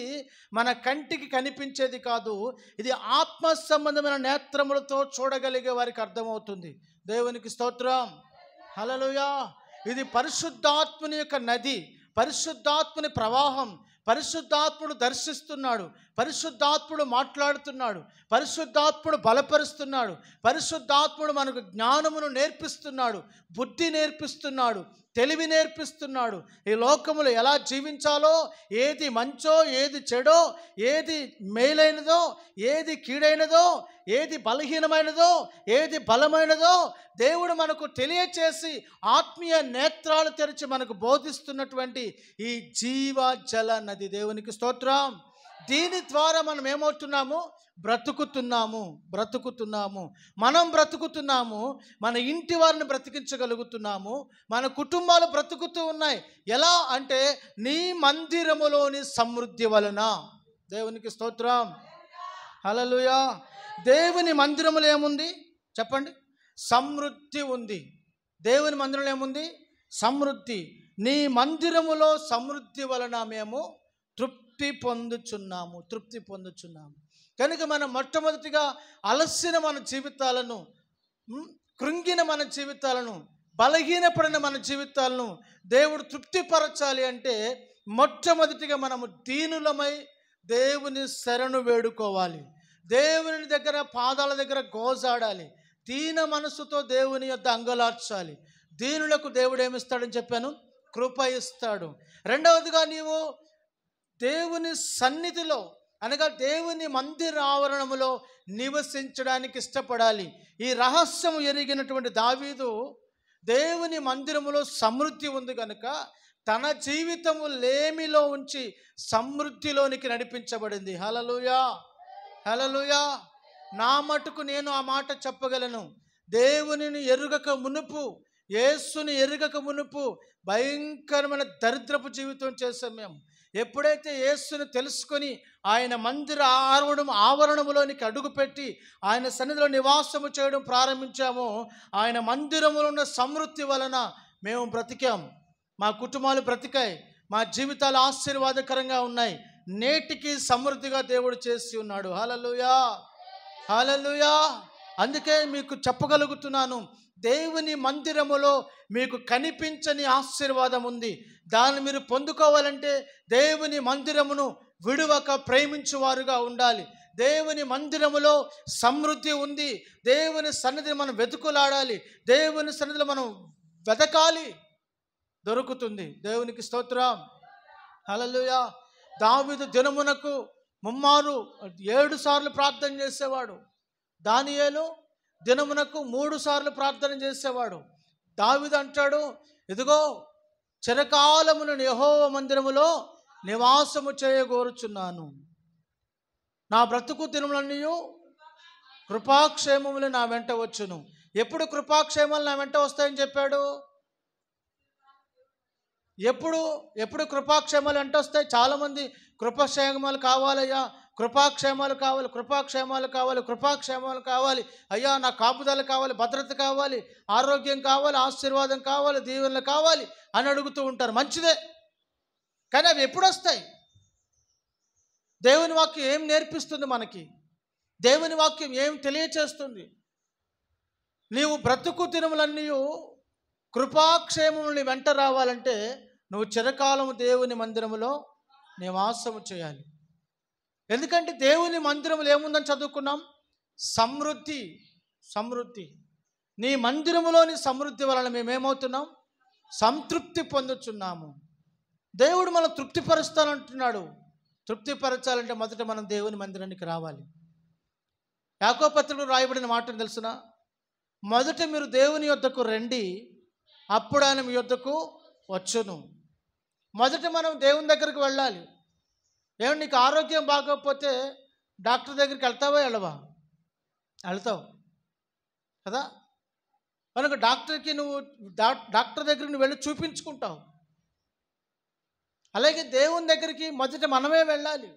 మన కంటికి కనిపించేది కాదు. ఇది ఆత్మ సంబంధమైన నేత్రములతో చూడగలిగే వారికి అర్థమవుతుంది. దేవునికి స్తోత్రం. హల్లెలూయా. ఇది పరిశుద్ధాత్ముని యొక్క నది, పరిశుద్ధాత్ముని ప్రవాహం. పరిశుద్ధాత్ముడు దర్శిస్తున్నాడు, పరిశుద్ధాత్ముడు మాట్లాడుతున్నాడు, పరిశుద్ధాత్ముడు బలపరుస్తున్నాడు, పరిశుద్ధాత్ముడు మనకు జ్ఞానమును నేర్పిస్తున్నాడు, బుద్ధి నేర్పిస్తున్నాడు, తెలివి నేర్పిస్తున్నాడు. ఈ లోకములో ఎలా జీవించాలో, ఏది మంచో ఏది చెడో, ఏది మేలైనదో ఏది కీడైనదో, ఏది బలహీనమైనదో ఏది బలమైనదో దేవుడు మనకు తెలియచేసి ఆత్మీయ నేత్రాలు తెరిచి మనకు బోధిస్తున్నటువంటి ఈ జీవ జల నది. దేవునికి స్తోత్రం. దీని ద్వారా మనం ఏమవుతున్నాము? బ్రతుకుతున్నాము. మనం బ్రతుకుతున్నాము, మన ఇంటి వారిని బ్రతికించగలుగుతున్నాము, మన కుటుంబాలు బ్రతుకుతూ ఉన్నాయి. ఎలా అంటే నీ మందిరములోని సమృద్ధి వలన. దేవునికి స్తోత్రం. హల్లెలూయా. దేవుని మందిరములో ఏముంది చెప్పండి? సమృద్ధి ఉంది. దేవుని మందిరంలో ఏముంది? సమృద్ధి. నీ మందిరములో సమృద్ధి వలన మేము తృప్తి పొందుచున్నాము. కనుక మనం మొట్టమొదటిగా అలసిన మన జీవితాలను, కృంగిన మన జీవితాలను, బలహీనపడిన మన జీవితాలను దేవుడు తృప్తిపరచాలి అంటే మొట్టమొదటిగా మనము దీనులమై దేవుని శరణు వేడుకోవాలి. దేవుని దగ్గర పాదాల దగ్గర గోజాడాలి. దీన మనసుతో దేవుని యొద్ద అంగలార్చాలి. దీనులకు దేవుడు ఏమిస్తాడని చెప్పాను? కృప ఇస్తాడు. రెండవదిగా నీవు దేవుని సన్నిధిలో అనగా దేవుని మందిర ఆవరణములో నివసించడానికి ఇష్టపడాలి. ఈ రహస్యము ఎరిగినటువంటి దావీదు దేవుని మందిరములో సమృద్ధి ఉంది కనుక తన జీవితము లేమిలో ఉంచి సమృద్ధిలోనికి నడిపించబడింది. హల్లెలూయా. నా మటుకు నేను ఆ మాట చెప్పగలను. దేవునిని ఎరుగక మునుపు యేసుని ఎరుగక మునుపు భయంకరమైన దరిద్రపు జీవితం చేశాం మేము. ఎప్పుడైతే యేసుని తెలుసుకొని ఆయన మందిర ఆవరణములోనికి అడుగుపెట్టి ఆయన సన్నిధిలో నివాసము చేయడం ప్రారంభించామో, ఆయన మందిరములో ఉన్న సమృద్ధి వలన మేము బ్రతికాం, మా కుటుంబాలు బ్రతికాయి, మా జీవితాలు ఆశీర్వాదకరంగా ఉన్నాయి. నేటికి సమృద్ధిగా దేవుడు చేసి ఉన్నాడు. హల్లెలూయా, హల్లెలూయా. అందుకే మీకు చెప్పగలుగుతున్నాను, దేవుని మందిరములో మీకు కనిపించని ఆశీర్వాదం ఉంది. దాన్ని మీరు పొందుకోవాలంటే దేవుని మందిరమును విడువక ప్రేమించువారుగా ఉండాలి. దేవుని మందిరములో సమృద్ధి ఉంది. దేవుని సన్నిధిని మనం వెతుకులాడాలి. దేవుని సన్నిధిలో మనం వెతకాలి, దొరుకుతుంది. దేవునికి స్తోత్రం, హల్లెలూయా. దావీదు దినమునకు 7 సార్లు ప్రార్థన చేసేవాడు. దానియేలు దినమునకు 3 సార్లు ప్రార్థన చేసేవాడు. దావీదు అంటాడు, ఇదిగో చిరకాలమును యెహోవా మందిరములో నివాసము చేయగోరుచున్నాను. నా బ్రతుకు దినములన్నీ కృపాక్షేమములు నా వెంట వచ్చును. ఎప్పుడు కృపాక్షేమాలు నా వెంట వస్తాయని చెప్పాడు? ఎప్పుడు కృపాక్షేమాలు వెంట వస్తాయి? చాలామంది కృపాక్షేమాలు కావాలయ్యా, కృపాక్షేమాలు కావాలి, కృపాక్షేమాలు కావాలి, కృపాక్షేమాలు కావాలి, అయ్యా నా కాపుదల కావాలి, భద్రత కావాలి, ఆరోగ్యం కావాలి, ఆశీర్వాదం కావాలి, దీవెనలు కావాలి అని అడుగుతూ ఉంటారు. మంచిదే, కానీ అవి ఎప్పుడు వస్తాయి? దేవుని వాక్యం ఏం నేర్పిస్తుంది మనకి? దేవుని వాక్యం ఏం తెలియచేస్తుంది? నీవు బ్రతుకు దినములన్నీ కృపాక్షేమముని వెంట రావాలంటే నువ్వు చిరకాలము దేవుని మందిరములో నివాసము చేయాలి. ఎందుకంటే దేవుని మందిరములు ఏముందని చదువుకున్నాం? సమృద్ధి. సమృద్ధి. నీ మందిరములోని సమృద్ధి వలన మేమేమవుతున్నాం? సంతృప్తి పొందుచున్నాము. దేవుడు మనం తృప్తిపరుస్తానంటున్నాడు. తృప్తిపరచాలంటే మొదట మనం దేవుని మందిరానికి రావాలి. యాకోబు పత్రికలో రాయబడిన మాట తెలుసునా? మొదట మీరు దేవుని యొద్దకు రండి, అప్పుడు ఆయన మీ యొద్దకు వచ్చును. మొదట మనం దేవుని దగ్గరికి వెళ్ళాలి. ఏమన్నా నీకు ఆరోగ్యం బాగోకపోతే డాక్టర్ దగ్గరికి వెళ్తావా వెళ్ళవా? వెళ్తావు కదా. కనుక డాక్టర్ దగ్గరికి నువ్వు వెళ్ళి చూపించుకుంటావు. అలాగే దేవుని దగ్గరికి మొదట మనమే వెళ్ళాలి,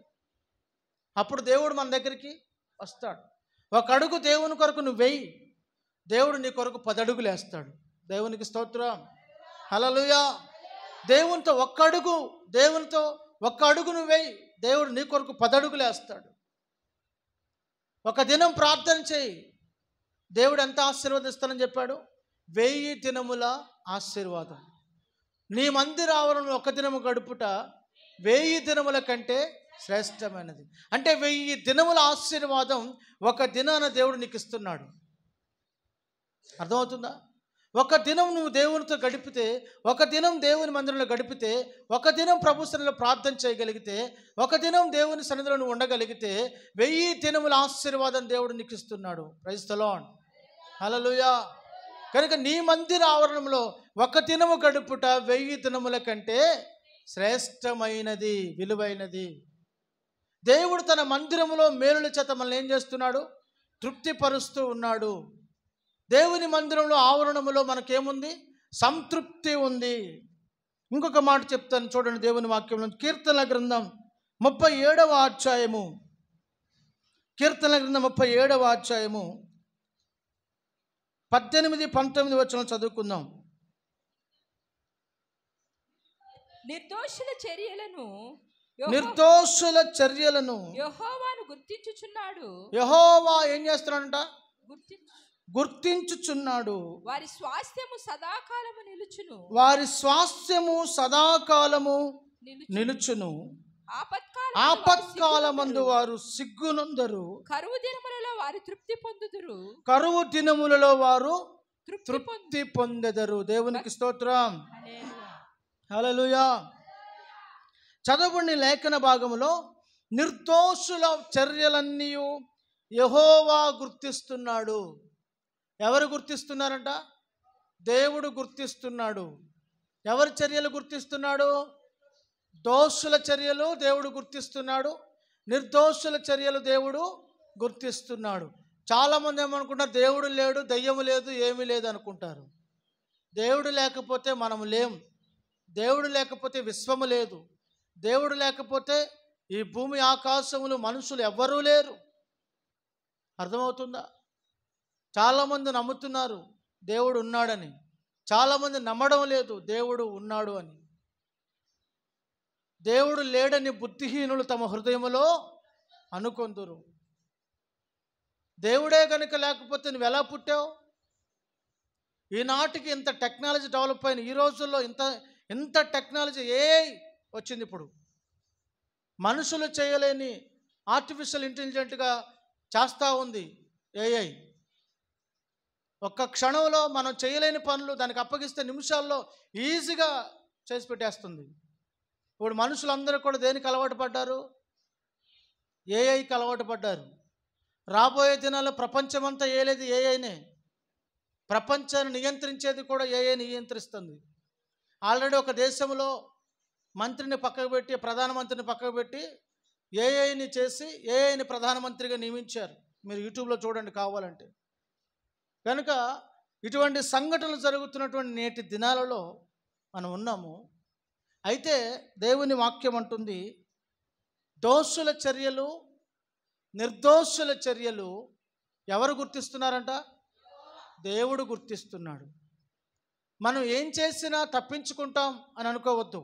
అప్పుడు దేవుడు మన దగ్గరికి వస్తాడు. ఒక అడుగు దేవుని కొరకు నువ్వు వేయి, దేవుడు నీ కొరకు 10 అడుగులు వేస్తాడు. దేవునికి స్తోత్రం, హల్లెలూయా. దేవునితో ఒక్క అడుగు నువ్వు వేయి, దేవుడు నీ కొరకు 10 అడుగులు వేస్తాడు. ఒక దినం ప్రార్థన చేయి, దేవుడు ఎంత ఆశీర్వదిస్తానని చెప్పాడు? 1000 దినముల ఆశీర్వాదం. నీ మందిర ఆవరణలో 1 దినము గడుపుట 1000 దినముల కంటే శ్రేష్టమైనది. అంటే 1000 దినముల ఆశీర్వాదం ఒక దినాన దేవుడు నీకు ఇస్తున్నాడు. అర్థమవుతుందా? ఒక దినం నువ్వు దేవునితో గడిపితే, ఒక దినం దేవుని మందిరంలో గడిపితే, ఒక దినం ప్రభు సన్నిధిలో ప్రార్థన చేయగలిగితే, ఒక దినం దేవుని సన్నిధిలో నువ్వు ఉండగలిగితే 1000 దినముల ఆశీర్వాదం దేవుడు నీకు ఇస్తున్నాడు. ప్రైజ్ ది లార్డ్, హల్లెలూయా. కనుక నీ మందిర ఆవరణంలో 1 దినము గడుపుట 1000 దినముల కంటే శ్రేష్టమైనది, విలువైనది. దేవుడు తన మందిరములో మేలుల చేత మనల్ని ఏం చేస్తున్నాడు? తృప్తిపరుస్తూ ఉన్నాడు. దేవుని మందిరంలో ఆవరణములో మనకేముంది? సంతృప్తి ఉంది. ఇంకొక మాట చెప్తాను చూడండి, దేవుని వాక్యంలో కీర్తనల గ్రంథం 37వ అధ్యాయము, కీర్తనల గ్రంథం 37వ అధ్యాయము 18-19 వచనం చదువుకుందాం. నిర్దోషుల చర్యలను యెహోవాను గుర్తించుచున్నాడు. యెహోవా ఏం చేస్తున్నాడంట? గుర్తించుచున్నాడు. వారి స్వాస్థ్యము సదాకాలము నిలుచును. వారి స్వాస్థ్యము సదాకాలము నిలుచును. ఆపత్కాలమందు వారు సిగ్గునందరు. కరువు దినములలో వారు తృప్తి పొందుదురు. కరువు దినములలో వారు తృప్తి పొందెదరు. దేవునికి స్తోత్రం, హల్లెలూయా. చదవండి లేఖన భాగములో, నిర్దోషుల చర్యలన్నీ యెహోవా గుర్తిస్తున్నాడు. ఎవరు గుర్తిస్తున్నారంట? దేవుడు గుర్తిస్తున్నాడు. ఎవరి చర్యలు గుర్తిస్తున్నాడు? దోషుల చర్యలు దేవుడు గుర్తిస్తున్నాడు, నిర్దోషుల చర్యలు దేవుడు గుర్తిస్తున్నాడు. చాలామంది ఏమనుకుంటారు? దేవుడు లేడు, దయ్యము లేదు, ఏమీ లేదు అనుకుంటారు. దేవుడు లేకపోతే మనము లేం. దేవుడు లేకపోతే విశ్వము లేదు. దేవుడు లేకపోతే ఈ భూమి ఆకాశములు మనుషులు ఎవ్వరూ లేరు. అర్థమవుతుందా? చాలామంది నమ్ముతున్నారు దేవుడు ఉన్నాడని, చాలామంది నమ్మడం లేదు దేవుడు ఉన్నాడు అని. దేవుడు లేడని బుద్ధిహీనులు తమ హృదయములో అనుకొందురు. దేవుడే కనుక లేకపోతే నువ్వు ఎలా పుట్టావు? ఈనాటికి ఇంత టెక్నాలజీ డెవలప్ అయిన ఈ రోజుల్లో ఇంత టెక్నాలజీ వచ్చింది. ఇప్పుడు మనుషులు చేయలేని ఆర్టిఫిషియల్ ఇంటెలిజెంట్గా చేస్తూ ఉంది ఏఐ. ఒక్క క్షణంలో మనం చేయలేని పనులు దానికి అప్పగిస్తే నిమిషాల్లో ఈజీగా చేసి పెట్టేస్తుంది. ఇప్పుడు మనుషులందరూ కూడా దేనికి అలవాటు పడ్డారు? ఏఐకి అలవాటు పడ్డారు. రాబోయే దినాల్లో ప్రపంచమంతా ఏలేది ఏఐనే. ప్రపంచాన్ని నియంత్రించేది కూడా ఏఐ నియంత్రిస్తుంది. ఆల్రెడీ ఒక దేశంలో మంత్రిని పక్కకు పెట్టి, ప్రధానమంత్రిని పక్కకు పెట్టి ఏఐని చేసి ఏఐని ప్రధానమంత్రిగా నియమించారు. మీరు యూట్యూబ్లో చూడండి కావాలంటే. కనుక ఇటువంటి సంఘటనలు జరుగుతున్నటువంటి నేటి దినాలలో మనం ఉన్నాము. అయితే దేవుని వాక్యం అంటుంది, దోషుల చర్యలు, నిర్దోషుల చర్యలు ఎవరు గుర్తిస్తున్నారంట? దేవుడు గుర్తిస్తున్నాడు. మనం ఏం చేసినా తప్పించుకుంటాం అని అనుకోవద్దు.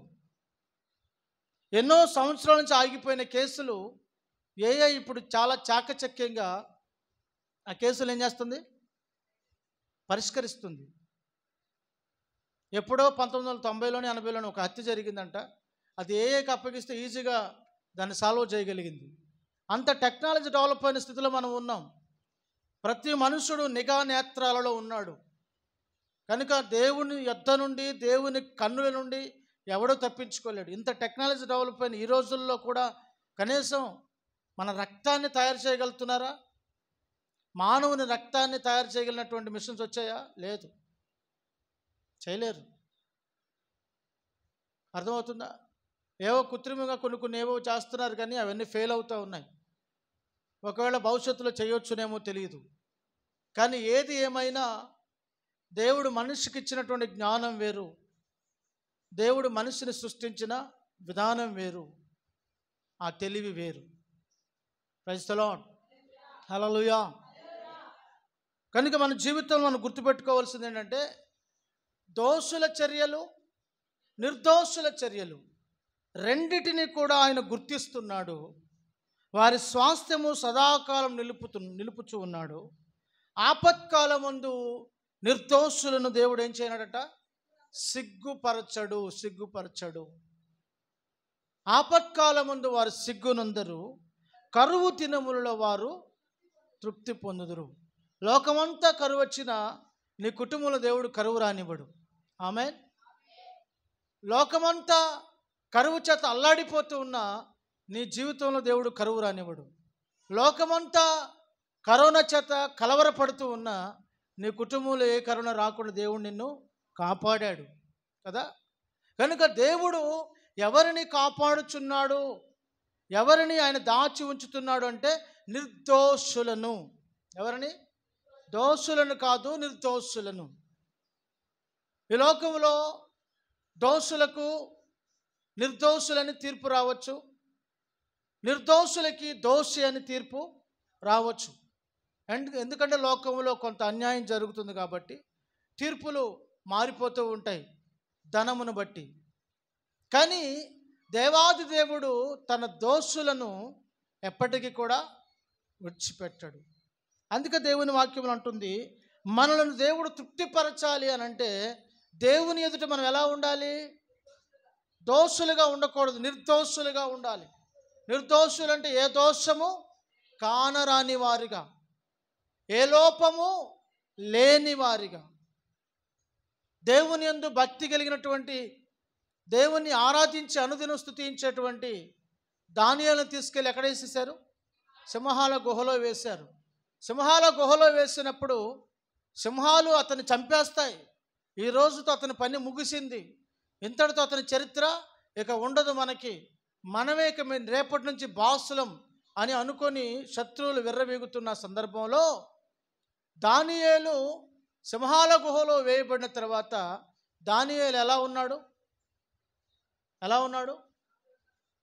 ఎన్నో సంవత్సరాల నుంచి ఆగిపోయిన కేసులు ఏఐ ఇప్పుడు చాలా చాకచక్యంగా ఆ కేసులు ఏం చేస్తుంది? పరిష్కరిస్తుంది. ఎప్పుడో 1990లోని 80లోని ఒక హత్య జరిగిందంట. అది ఏఐకి అప్పగిస్తే ఈజీగా దాన్ని సాల్వ్ చేయగలిగింది. అంత టెక్నాలజీ డెవలప్ అయిన స్థితిలో మనం ఉన్నాం. ప్రతి మనుషుడు నిఘా నేత్రాలలో ఉన్నాడు. కనుక దేవుని యొద్ద నుండి, దేవుని కన్నుల నుండి ఎవడూ తప్పించుకోలేడు. ఇంత టెక్నాలజీ డెవలప్ అయిన ఈ రోజుల్లో కూడా కనీసం మన రక్తాన్ని తయారు చేయగలుగుతున్నారా? మానవుని రక్తాన్ని తయారు చేయగలిగినటువంటి మిషన్స్ వచ్చాయా? లేదు, చేయలేరు. అర్థమవుతుందా? ఏవో కృత్రిమంగా కొన్ని ఏవో చేస్తున్నారు, కానీ అవన్నీ ఫెయిల్ అవుతూ ఉన్నాయి. ఒకవేళ భవిష్యత్తులో చేయొచ్చునేమో తెలియదు. కానీ ఏది ఏమైనా దేవుడు మనిషికి ఇచ్చినటువంటి జ్ఞానం వేరు, దేవుడు మనిషిని సృష్టించిన విధానం వేరు, ఆ తెలివి వేరు. ప్రైజ్ ది లార్డ్, హల్లెలూయా. కనుక మన జీవితంలో మనం గుర్తుపెట్టుకోవాల్సింది ఏంటంటే, దోషుల చర్యలు, నిర్దోషుల చర్యలు రెండిటిని కూడా ఆయన గుర్తిస్తున్నాడు. వారి స్వాస్థ్యము సదాకాలం నిలుపుచూ ఉన్నాడు. ఆపత్కాలమందు నిర్దోషులను దేవుడు ఏం చేయనాడట? సిగ్గుపరచడు. ఆపత్కాలమందు వారు సిగ్గునందరు, కరువు దినములలో వారు తృప్తి పొందుదురు. లోకమంతా కరువు వచ్చినా నీ కుటుంబంలో దేవుడు కరువు రానివ్వడు. ఆమేన్. లోకమంతా కరువు చేత అల్లాడిపోతూ ఉన్నా నీ జీవితంలో దేవుడు కరువు రానివ్వడు. లోకమంతా కరోనా చేత కలవరపడుతూ ఉన్నా నీ కుటుంబంలో ఏ కరోనా రాకుండా దేవుడు నిన్ను కాపాడాడు కదా. కనుక దేవుడు ఎవరిని కాపాడుచున్నాడు, ఎవరిని ఆయన దాచి ఉంచుతున్నాడు అంటే నిర్దోషులను. ఎవరిని? దోషులను కాదు, నిర్దోషులను. ఈ లోకంలో దోషులకు నిర్దోషులని తీర్పు రావచ్చు, నిర్దోషులకి దోషి అని తీర్పు రావచ్చు. ఎందుకంటే లోకంలో కొంత అన్యాయం జరుగుతుంది కాబట్టి తీర్పులు మారిపోతూ ఉంటాయి ధనమును బట్టి. కానీ దేవాది దేవుడు తన దోషులను ఎప్పటికీ కూడా విడిచిపెట్టాడు. అందుకే దేవుని వాక్యం అంటుంది, మనలను దేవుడు తృప్తిపరచాలి అని అంటే దేవుని ఎదుట మనం ఎలా ఉండాలి? దోషులుగా ఉండకూడదు, నిర్దోషులుగా ఉండాలి. నిర్దోషులు అంటే ఏ దోషము కానరాని వారిగా, ఏ లోపము లేని వారిగా, దేవుని యందు భక్తి కలిగినటువంటి, దేవుని ఆరాధించి అనుదినం స్తుతించేటువంటి దానియేలును తీసుకెళ్ళి ఎక్కడ వేసేశారు? సింహాల గుహలో వేశారు. సింహాల గుహలో వేసినప్పుడు సింహాలు అతన్ని చంపేస్తాయి. ఈ రోజుతో అతని పని ముగిసింది, ఇంతటితో అతని చరిత్ర ఇక ఉండదు మనకి, మనమే ఇక రేపటి నుంచి బాసులం అని అనుకొని శత్రువులు విర్రవీగుతున్న సందర్భంలో దానియేలు సింహాల గుహలో వేయబడిన తర్వాత దానియేలు ఎలా ఉన్నాడు? ఎలా ఉన్నాడు?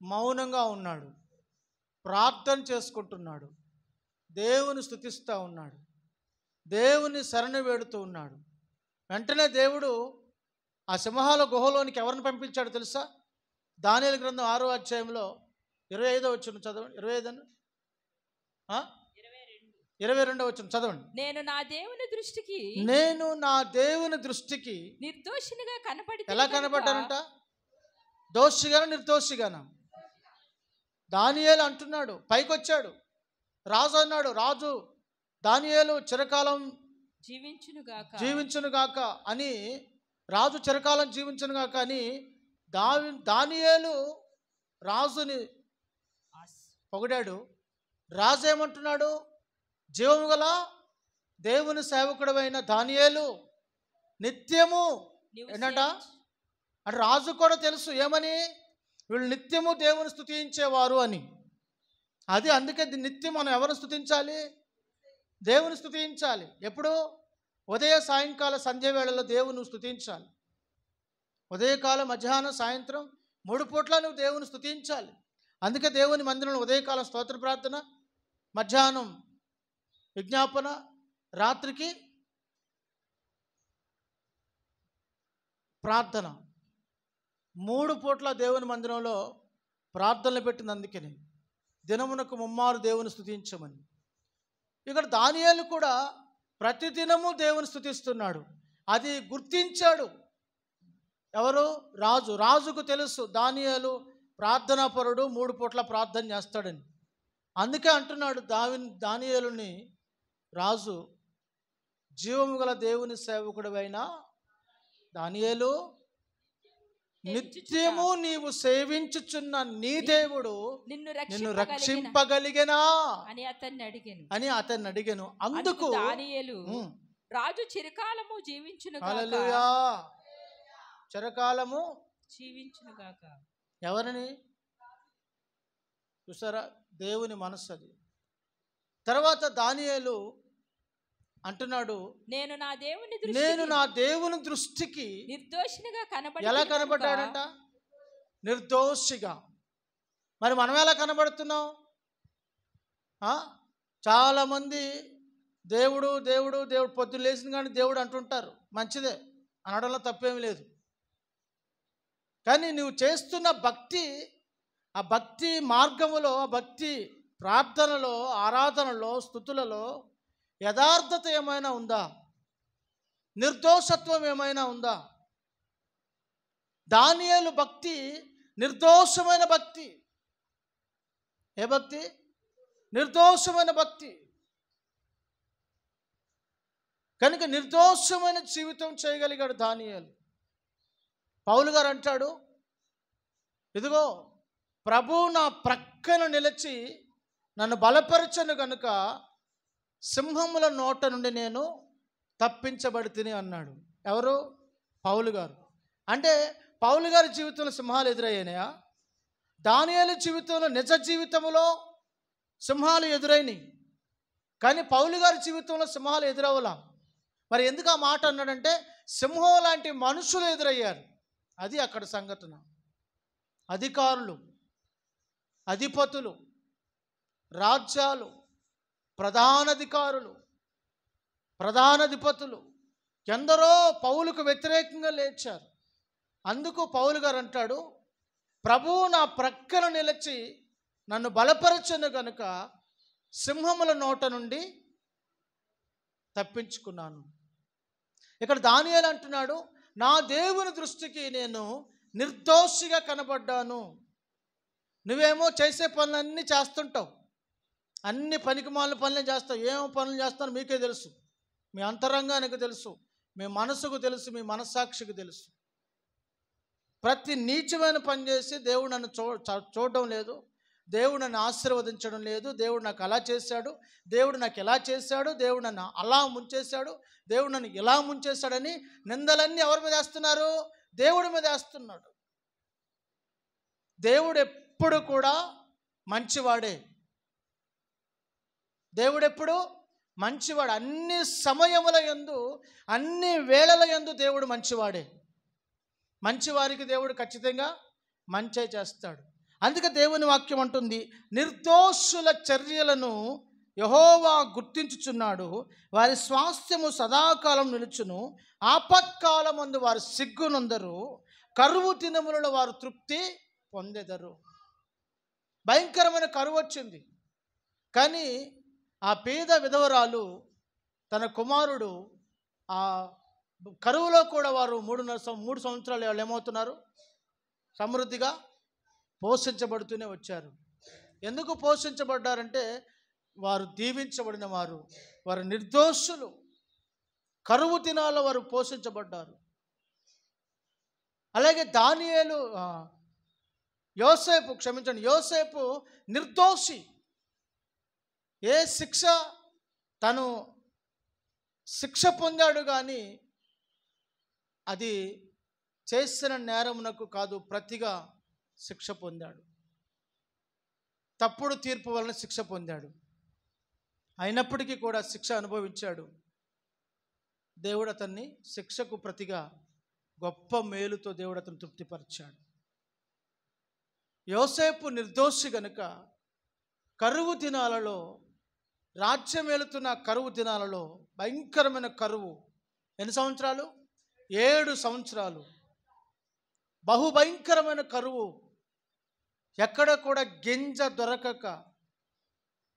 మౌనంగా ఉన్నాడు, ప్రార్థన చేసుకుంటున్నాడు, దేవుని స్తుతిస్తూ ఉన్నాడు, దేవుని శరణు వేడుతూ ఉన్నాడు. వెంటనే దేవుడు ఆ సింహాల గుహలోనికి ఎవరిని పంపించాడు తెలుసా? దానియేలు గ్రంథం 6వ అధ్యాయంలో 25వ వచనం చదవండి. 25 22వ వచనం చదవండి. నేను నా దేవుని దృష్టికి నిర్దోషినిగా కనపడి. ఎలా కనపడ్డానంట? దోషిగానా నిర్దోషిగానా? దానియేలు అంటున్నాడు, పైకొచ్చాడు. రాజు అన్నాడు, రాజు దానియేలు చిరకాలం జీవించునుగాక అని, రాజు చిరకాలం జీవించునుగాక అని దానియేలు రాజుని పొగిడాడు. రాజు ఏమంటున్నాడు? జీవము గల దేవుని సేవకుడైన దానియేలు నిత్యము ఏంటంట అంటే రాజు కూడా తెలుసు ఏమని, వీళ్ళు నిత్యము దేవుని స్తుతించేవారు అని. అది అందుకే నిత్యం మనం ఎవరిని స్తుతించాలి? దేవుని స్తుతించాలి. ఎప్పుడు? ఉదయ సాయంకాల సంధ్య వేళలో దేవుని స్తుతించాలి. ఉదయకాలం, మధ్యాహ్నం, సాయంత్రం 3 పూట్ల నువ్వు దేవుని స్తుతించాలి. అందుకే దేవుని మందిరంలో ఉదయకాలం స్తోత్ర ప్రార్థన, మధ్యాహ్నం విజ్ఞాపన, రాత్రికి ప్రార్థన. 3 పూట్ల దేవుని మందిరంలో ప్రార్థనలు పెట్టింది. అందుకని దినమునకు 3 మారు దేవుని స్తుతించమని. ఇక్కడ దానియేలు కూడా ప్రతిదినము దేవుని స్తుతిస్తున్నాడు. అది గుర్తించాడు ఎవరు? రాజు. రాజుకు తెలుసు దానియేలు ప్రార్థనాపరుడు, 3 పూట్ల ప్రార్థన చేస్తాడని. అందుకే అంటున్నాడు దానియేలుని రాజు, జీవము గల దేవుని సేవకుడైన దానియేలు, నిత్యము నీవు సేవించుచున్న నీ దేవుడు నిన్ను రక్షింపగలిగేనా అని అతన్ని అడిగాను. అందుకు దానియేలు, రాజు చిరకాలము జీవించును హల్లెలూయా, చిరకాలము జీవించునుగాక. ఎవరిని చూసారా? దేవుని మనస్సు అది. తర్వాత దానియేలు అంటున్నాడు, నేను నా దేవుని దృష్టికి నిర్దోషినిగా కనబడి. ఎలా కనబడ్డాడంట? నిర్దోషిగా. మరి మనం ఎలా కనబడుతున్నాం? చాలామంది దేవుడు దేవుడు దేవుడు పొద్దున్న లేచిన కానీ దేవుడు అంటుంటారు. మంచిదే, అనడంలో తప్పేమీ లేదు. కానీ నువ్వు చేస్తున్న భక్తి, ఆ భక్తి మార్గములో, ఆ భక్తి ప్రార్థనలో, ఆరాధనలో, స్తుతులలో యథార్థత ఏమైనా ఉందా? నిర్దోషత్వం ఏమైనా ఉందా? దానియేలు భక్తి నిర్దోషమైన భక్తి. ఏ భక్తి? నిర్దోషమైన భక్తి. కనుక నిర్దోషమైన జీవితం చేయగలిగాడు దానియేలు. పౌలు గారు అంటాడు, ఇదిగో ప్రభు నా ప్రక్కన నిలిచి నన్ను బలపరచను గనుక సింహముల నోట నుండి నేను తప్పించబడి తిని అన్నాడు. ఎవరు? పౌలు గారు. అంటే పౌలు గారి జీవితంలో సింహాలు ఎదురయ్యాయా? దానియేలు జీవితంలో, నిజ జీవితంలో సింహాలు ఎదురైనాయి. కానీ పౌలు గారి జీవితంలో సింహాలు ఎదురవ్వలా. మరి ఎందుకు ఆ మాట అన్నాడంటే, సింహం లాంటి మనుషులు ఎదురయ్యారు. అది అక్కడ సంఘటన. అధికారులు, అధిపతులు, రాజ్యాలు, ప్రధానాధికారులు, ప్రధానాధిపతులు ఎందరో పౌలుకు వ్యతిరేకంగా లేచారు. అందుకు పౌలు గారు అంటాడు, ప్రభువు నా ప్రక్కన నిలిచి నన్ను బలపరచను గనుక సింహముల నోట నుండి తప్పించుకున్నాను. ఇక్కడ దానియేలు అంటున్నాడు, నా దేవుని దృష్టికి నేను నిర్దోషిగా కనబడ్డాను. నువ్వేమో చేసే పనులన్నీ చేస్తుంటావు, అన్ని పనికిమాలిన పనులే చేస్తావు. ఏమో పనులు చేస్తానో మీకే తెలుసు, మీ అంతరంగానికి తెలుసు, మీ మనసుకు తెలుసు, మీ మనస్సాక్షికి తెలుసు. ప్రతి నీచమైన పని చేసి దేవుడు నన్ను చూడడం లేదు, దేవుడు నన్ను ఆశీర్వదించడం లేదు, దేవుడు నాకు అలా చేశాడు, దేవుడు నాకు ఎలా చేశాడు, దేవుడు నన్ను అలా ముంచేశాడు, దేవుడు నన్ను ఇలా ముంచేశాడని నిందలన్నీ ఎవరి మీద వేస్తున్నారు? దేవుడి మీద వేస్తున్నాడు. దేవుడు ఎప్పుడు కూడా మంచివాడే. దేవుడు ఎప్పుడు మంచివాడు. అన్ని సమయముల యందు, అన్ని వేళల యందు దేవుడు మంచివాడే. మంచివారికి దేవుడు ఖచ్చితంగా మంచే చేస్తాడు. అందుకే దేవుని వాక్యం అంటుంది, నిర్దోషుల చర్యలను యెహోవా గుర్తించుచున్నాడు, వారి స్వాస్థ్యము సదాకాలం నిలుచును, ఆపత్కాలమందు వారు సిగ్గునందరు, కరువు దినములలో వారు తృప్తి పొందెదరు. భయంకరమైన కరువు వచ్చింది, కానీ ఆ పేద విధవరాలు తన కుమారుడు ఆ కరువులో కూడా వారు 3 సంవత్సరాలు వాళ్ళు ఏమవుతున్నారు, సమృద్ధిగా పోషించబడుతూనే వచ్చారు. ఎందుకు పోషించబడ్డారంటే వారు దీవించబడిన వారు, వారు నిర్దోషులు. కరువు దినాల్లో వారు పోషించబడ్డారు. అలాగే దానియేలు యోసేపు నిర్దోషి. ఏ శిక్ష, తను శిక్ష పొందాడు కానీ అది చేసిన నేరమునకు కాదు, ప్రతిగా శిక్ష పొందాడు. తప్పుడు తీర్పు వలన శిక్ష పొందాడు. అయినప్పటికీ కూడా శిక్ష అనుభవించాడు. దేవుడు అతన్ని శిక్షకు ప్రతిగా గొప్ప మేలుతో దేవుడు అతను తృప్తిపరిచాడు. యోసేపు నిర్దోషి గనుక కరువు దినాలలో, రాజ్యం ఏలుతున్న కరువు దినాలలో, భయంకరమైన కరువు, ఎన్ని సంవత్సరాలు? 7 సంవత్సరాలు. బహుభయంకరమైన కరువు. ఎక్కడ కూడా గింజ దొరకక,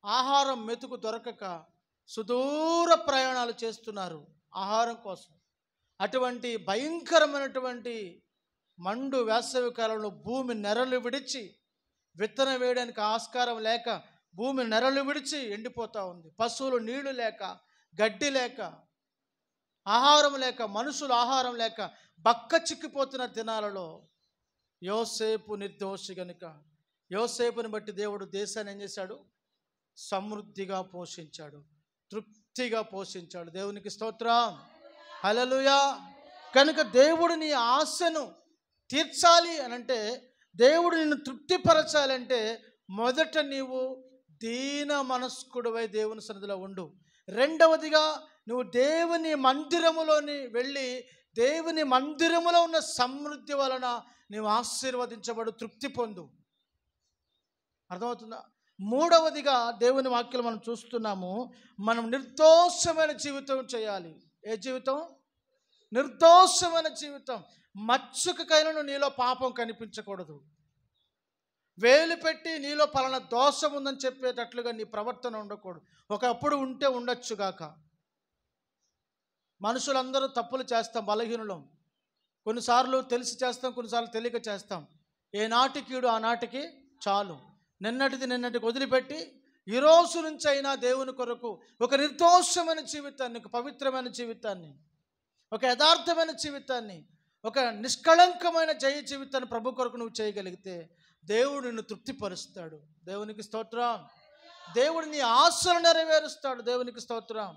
ఆహారం మెతుకు దొరకక సుదూర ప్రయాణాలు చేస్తున్నారు ఆహారం కోసం. అటువంటి భయంకరమైనటువంటి మండు వేసవి కాలంలో భూమి నెరలు విడిచి, విత్తనం వేయడానికి ఆస్కారం లేక భూమి నెరలు విడిచి ఎండిపోతూ ఉంది. పశువులు నీళ్లు లేక, గడ్డి లేక, ఆహారం లేక, మనుషులు ఆహారం లేక బక్క చిక్కిపోతున్న దినాలలో యోసేపు నిర్దోషి గనుక యోసేపుని బట్టి దేవుడు దేశాన్ని ఏం చేశాడు? సమృద్ధిగా పోషించాడు, తృప్తిగా పోషించాడు. దేవునికి స్తోత్రం, హల్లెలూయా. కనుక దేవుడు నీ ఆశను తీర్చాలి అనంటే, దేవుడు నిన్ను తృప్తిపరచాలంటే మొదట నీవు దీన మనస్కుడివై దేవుని సన్నిధిలో ఉండు. రెండవదిగా నువ్వు దేవుని మందిరములోని వెళ్ళి, దేవుని మందిరములో ఉన్న సమృద్ధి వలన నీవు ఆశీర్వదించబడు, తృప్తి పొందు. అర్థమవుతుందా? మూడవదిగా దేవుని వాక్యం మనం చూస్తున్నాము, మనం నిర్దోషమైన జీవితం చేయాలి. ఏ జీవితం? నిర్దోషమైన జీవితం. మచ్చుకైనను నీలో పాపం కనిపించకూడదు. వేలు పెట్టి నీలో పలానా దోషం ఉందని చెప్పేటట్లుగా నీ ప్రవర్తన ఉండకూడదు. ఒకప్పుడు ఉంటే ఉండొచ్చుగాక. మనుషులందరూ తప్పులు చేస్తాం, బలహీనులం. కొన్నిసార్లు తెలిసి చేస్తాం, కొన్నిసార్లు తెలియక చేస్తాం. ఏ నాటికీడు ఆ నాటికి చాలు. నిన్నటికి వదిలిపెట్టి ఈ రోజు నుంచి అయినా దేవుని కొరకు ఒక నిర్దోషమైన జీవితాన్ని, ఒక పవిత్రమైన జీవితాన్ని, ఒక యథార్థమైన జీవితాన్ని, ఒక నిష్కళంకమైన జయ జీవితాన్ని ప్రభు కొరకు నువ్వు చేయగలిగితే దేవుడు నిన్ను తృప్తిపరుస్తాడు. దేవునికి స్తోత్రం. దేవుడు నీ ఆశలు నెరవేరుస్తాడు. దేవునికి స్తోత్రం.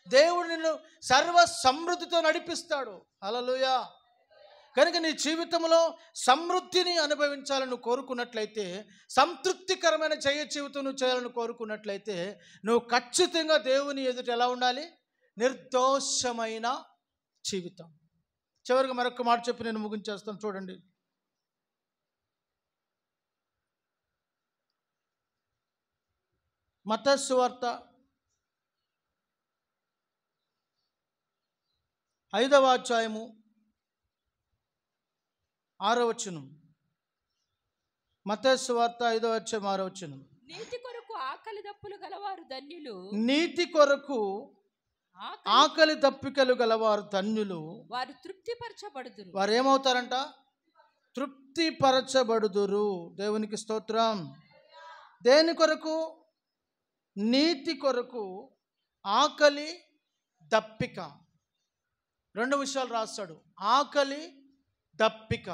దేవుడు నిన్ను సర్వ సమృద్ధితో నడిపిస్తాడు. హల్లెలూయా. కనుక నీ జీవితంలో సమృద్ధిని అనుభవించాలని కోరుకున్నట్లయితే, సంతృప్తికరమైన జయ జీవితం నువ్వు చేయాలని కోరుకున్నట్లయితే, నువ్వు ఖచ్చితంగా దేవుని ఎదుట ఎలా ఉండాలి? నిర్దోషమైన జీవితం. చివరికి మరొక మాట చెప్పి నేను ముగించేస్తాను. చూడండి, మత్తయి సువార్త 5వ అధ్యాయము 6వ వచనం. మత్తయి సువార్త 5వ అధ్యాయం 6వ వచనం. నీతి కొరకు ఆకలి దప్పులు గలవారు ధన్యులు. నీతి కొరకు ఆకలి దప్పికలు గలవారు ధన్యులు, వారు తృప్తిపరచబడుదురు. వారు ఏమవుతారంట? తృప్తిపరచబడుదురు. దేవునికి స్తోత్రం. దేని కొరకు? నీతి కొరకు ఆకలి దప్పిక. 2 విషయాలు రాస్తాడు. ఆకలి దప్పిక.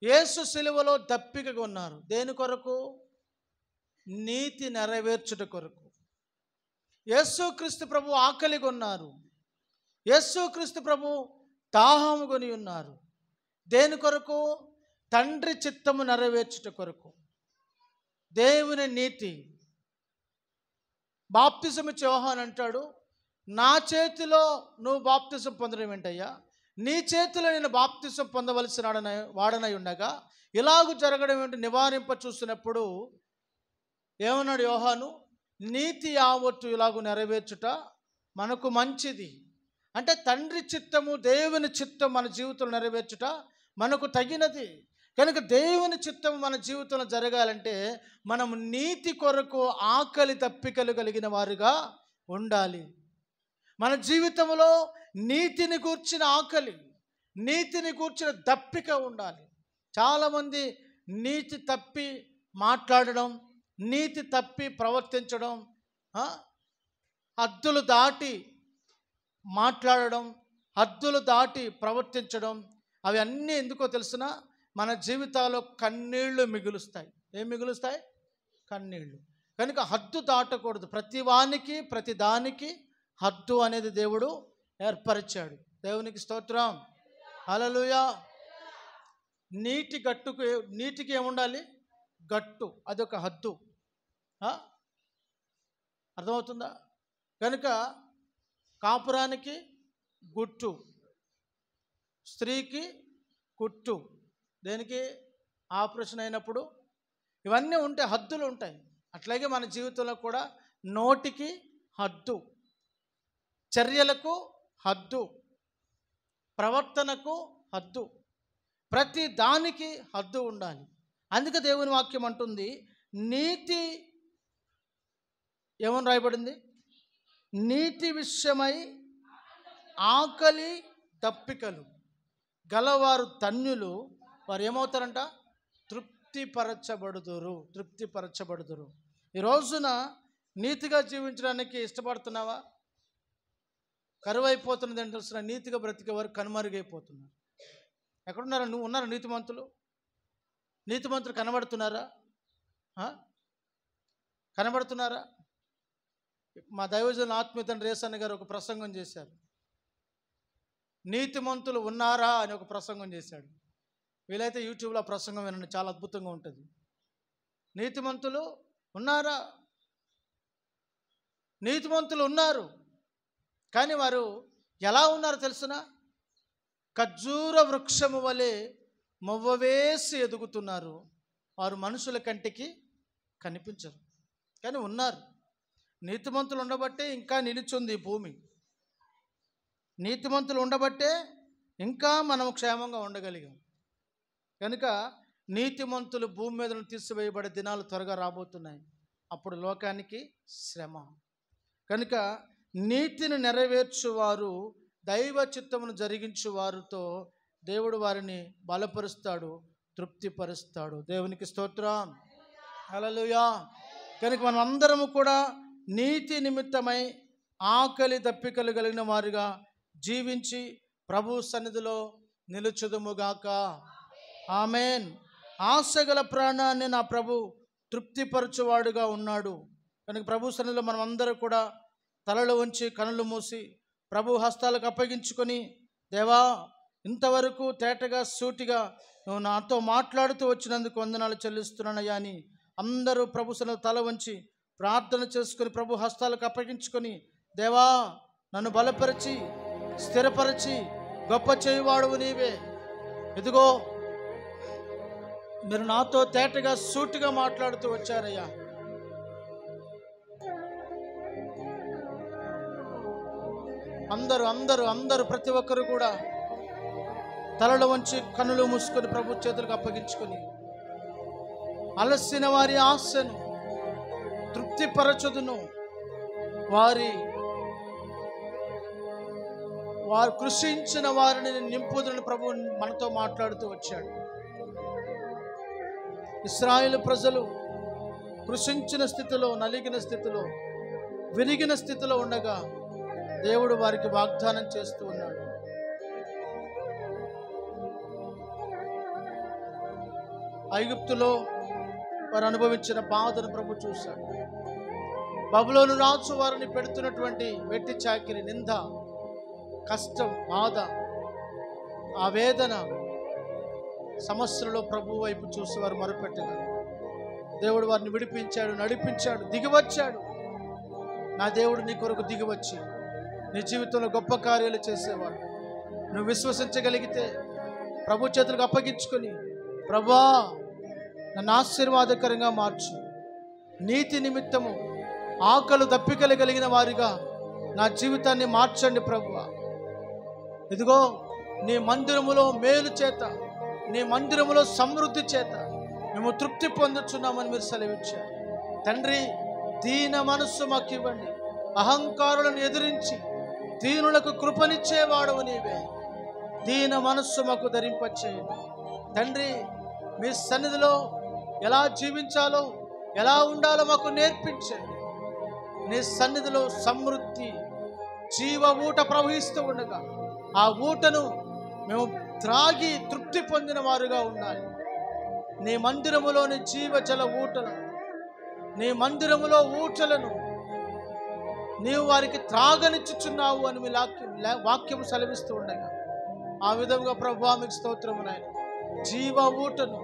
యేసు సిలువలో దప్పికగా ఉన్నారు. దేని కొరకు? నీతి నెరవేర్చుట కొరకు. యేసుక్రీస్తు ప్రభు ఆకలిగా ఉన్నారు. యేసుక్రీస్తు ప్రభు దాహము కొని ఉన్నారు. దేని కొరకు? తండ్రి చిత్తము నెరవేర్చుట కొరకు. దేవుని నీతి. బాప్తిసం ఇచ్చే యోహాను అంటాడు, నా చేతిలో నువ్వు బాప్తిసం పొందడం ఏంటయ్యా, నీ చేతిలో నేను బాప్తిసం పొందవలసిన వాడనై ఉండగా ఇలాగూ జరగడం ఏంటి నివారింప చూసినప్పుడు ఏమన్నాడు యోహాను, నీతి యావత్తు ఇలాగూ నెరవేర్చుట మనకు మంచిది. అంటే తండ్రి చిత్తము, దేవుని చిత్తం మన జీవితంలో నెరవేర్చుట మనకు తగినది. కనుక దేవుని చిత్తం మన జీవితంలో జరగాలంటే మనం నీతి కొరకు ఆకలి దప్పికలు కలిగిన వారుగా ఉండాలి. మన జీవితంలో నీతిని గూర్చిన ఆకలి, నీతిని గూర్చిన దప్పిక ఉండాలి. చాలామంది నీతి తప్పి మాట్లాడడం, నీతి తప్పి ప్రవర్తించడం, హద్దులు దాటి మాట్లాడడం, హద్దులు దాటి ప్రవర్తించడం, అవి అన్నీ ఎందుకో తెలిసిన మన జీవితాల్లో కన్నీళ్లు మిగులుస్తాయి. ఏం మిగులుస్తాయి? కన్నీళ్లు. కనుక హద్దు దాటకూడదు. ప్రతి దానికి హద్దు అనేది దేవుడు ఏర్పరిచాడు. దేవునికి స్తోత్రం, హల్లెలూయా. నీటికి ఏముండాలి? గట్టు, అదొక హద్దు. అర్థమవుతుందా? కనుక కాపురానికి గుట్టు, స్త్రీకి కుట్టు, దేనికి? ఆపరేషన్ అయినప్పుడు ఇవన్నీ ఉంటాయి, హద్దులు ఉంటాయి. అట్లాగే మన జీవితంలో కూడా నోటికి హద్దు, చర్యలకు హద్దు, ప్రవర్తనకు హద్దు, ప్రతి దానికి హద్దు ఉండాలి. అందుకే దేవుని వాక్యం అంటుంది, నీతి ఏమని రాయబడింది? నీతి విషయమై ఆకలి దప్పికలు గలవారు ధన్యులు, వారు ఏమవుతారంట? తృప్తిపరచబడుదురు. ఈ రోజున నీతిగా జీవించడానికి ఇష్టపడుతున్నావా? కరువైపోతున్నది అని తెలిసిన నీతిగా బ్రతికే వారు కనుమరుగైపోతున్నారు. ఎక్కడున్నారా? నువ్వు ఉన్నారా? నీతిమంతులు కనబడుతున్నారా? కనబడుతున్నారా? మా దైవజనుల ఆత్మీయ తండ్రి రేసన్న గారు ఒక ప్రసంగం చేశారు. నీతిమంతులు ఉన్నారా అని ఒక ప్రసంగం చేశాడు. వీలైతే యూట్యూబ్లో ఆ ప్రసంగం వినండి, చాలా అద్భుతంగా ఉంటుంది. నీతిమంతులు ఉన్నారా? నీతిమంతులు ఉన్నారు, కానీ వారు ఎలా ఉన్నారో తెలుసున? ఖర్జూర వృక్షము వలె మొవ్వవేసి ఎదుగుతున్నారు. వారు మనుషుల కంటికి కనిపించరు, కానీ ఉన్నారు. నీతిమంతులు ఉండబట్టే ఇంకా నిలిచింది ఈ భూమి. నీతిమంతులు ఉండబట్టే ఇంకా మనం క్షేమంగా ఉండగలిగాం. కనుక నీతిమంతులు భూమి మీద తీసివేయబడే దినాలు త్వరగా రాబోతున్నాయి. అప్పుడు లోకానికి శ్రమ. కనుక నీతిని నెరవేర్చువారు, దైవ చిత్తమును జరిగించు వారితో దేవుడు వారిని బలపరుస్తాడు, తృప్తిపరుస్తాడు. దేవునికి స్తోత్రం, హల్లెలూయా. కనుక మనం అందరము కూడా నీతి నిమిత్తమై ఆకలి దప్పికలు కలిగిన వారుగా జీవించి ప్రభు సన్నిధిలో నిలుచుదుముగాక. ఆమేన్. ఆశగల ప్రాణాన్ని నా ప్రభు తృప్తిపరచువాడుగా ఉన్నాడు. కనుక ప్రభు సన్నిధిలో మనం అందరూ కూడా తలలు వంచి కనులు మూసి ప్రభు హస్తాలకు అప్పగించుకొని, దేవా, ఇంతవరకు తేటగా సూటిగా నువ్వు నాతో మాట్లాడుతూ వచ్చినందుకు వందనాలు చెల్లిస్తున్నానయ్యా అని అందరూ ప్రభు సన్నిధిలో తల వంచి ప్రార్థన చేసుకొని ప్రభు హస్తాలకు అప్పగించుకొని, దేవా, నన్ను బలపరిచి స్థిరపరిచి గొప్ప చేయువాడువు నీవే. ఇదిగో మీరు నాతో తేటగా సూటిగా మాట్లాడుతూ వచ్చారయ్యా. అందరూ ప్రతి ఒక్కరు కూడా తలలు వంచి కన్నులు మూసుకొని ప్రభు చేతులకు అప్పగించుకొని, అలసిన వారి ఆశను తృప్తిపరచుదును, వారు కృషించిన వారిని నింపుదును ప్రభు మనతో మాట్లాడుతూ వచ్చాడు. ఇశ్రాయేలు ప్రజలు కృషించిన స్థితిలో, నలిగిన స్థితిలో, విరిగిన స్థితిలో ఉండగా దేవుడు వారికి వాగ్దానం చేస్తూ ఉన్నాడు. ఐగుప్తులో వారు అనుభవించిన బాధను ప్రభు చూశాడు. బబులోను రాజు వారిని పెడుతున్నటువంటి వెట్టి చాకిరి, నింద, కష్టం, బాధ, ఆ వేదన, సమస్యలలో ప్రభు వైపు చూసి వారు మొరపెట్టారు. దేవుడు వారిని విడిపించాడు, నడిపించాడు, దిగివచ్చాడు. నా దేవుడు నీ కొరకు దిగి వచ్చి నీ జీవితంలో గొప్ప కార్యాలు చేసేవాడు. నువ్వు విశ్వసించగలిగితే ప్రభు చేతులకు అప్పగించుకొని, ప్రభువా నన్ను ఆశీర్వాదకరంగా మార్చు, నీతి నిమిత్తము ఆకలు దప్పికలు కలిగిన వారిగా నా జీవితాన్ని మార్చండి ప్రభువా. ఇదిగో నీ మందిరములో మేలు చేత, నీ మందిరములో సమృద్ధి చేత మేము తృప్తి పొందుతున్నామని మీరు సెలవిచ్చారు తండ్రి. దీన మనస్సు మాకు ఇవ్వండి. అహంకారులను ఎదిరించి దీనులకు కృపనిచ్చేవాడవు నీవే. దీన మనస్సు మాకు ధరింపచేయండి తండ్రి. మీ సన్నిధిలో ఎలా జీవించాలో, ఎలా ఉండాలో మాకు నేర్పించండి. నీ సన్నిధిలో సమృద్ధి జీవ ఊట ప్రవహిస్తూ ఉండగా ఆ ఊటను మేము త్రాగి తృప్తి పొందిన వారుగా ఉండాలి. నీ మందిరములోని జీవజల ఊటలను, నీ మందిరములో ఊటలను నీవు వారికి త్రాగనిచ్చుచున్నావు అని మీ వాక్యము సెలవిస్తూ ఉండగా ఆ విధంగా ప్రభువా మీకు స్తోత్రము నాయన. జీవ ఊటను,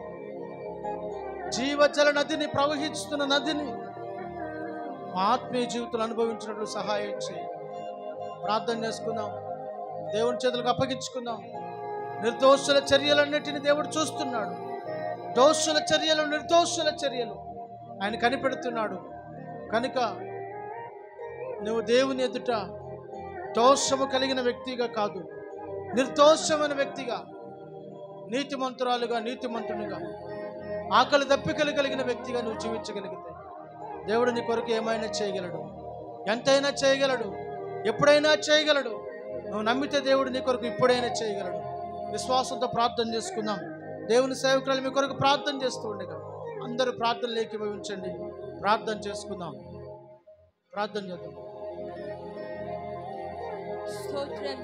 జీవజల నదిని, ప్రవహిస్తున్న నదిని మా ఆత్మీయ జీవితంలో అనుభవించినట్లు సహాయం చేయి. ప్రార్థన చేసుకుందాం, దేవుని చేతులకు అప్పగించుకుందాం. నిర్దోషుల చర్యలన్నిటిని దేవుడు చూస్తున్నాడు. దోషుల చర్యలు, నిర్దోషుల చర్యలు ఆయన కనిపెడుతున్నాడు. కనుక నువ్వు దేవుని ఎదుట దోషము కలిగిన వ్యక్తిగా కాదు, నిర్దోషమైన వ్యక్తిగా, నీతిమంతురాలుగా, నీతిమంతునిగా, ఆకలి దప్పికలు కలిగిన వ్యక్తిగా నువ్వు జీవించగలిగితే దేవుడు నీ కొరకు ఏమైనా చేయగలడు, ఎంతైనా చేయగలడు, ఎప్పుడైనా చేయగలడు. నువ్వు నమ్మితే దేవుడు నీ కొరకు ఇప్పుడైనా చేయగలడు. విశ్వాసంతో ప్రార్థన చేసుకుందాం. దేవుని సేవకులు మీ కొరకు ప్రార్థన చేస్తూ ఉండగా అందరూ ప్రార్థనలు ఏకీభవించండి. ప్రార్థన చేసుకుందాం. ప్రార్థన చేద్దాం. స్తోత్రం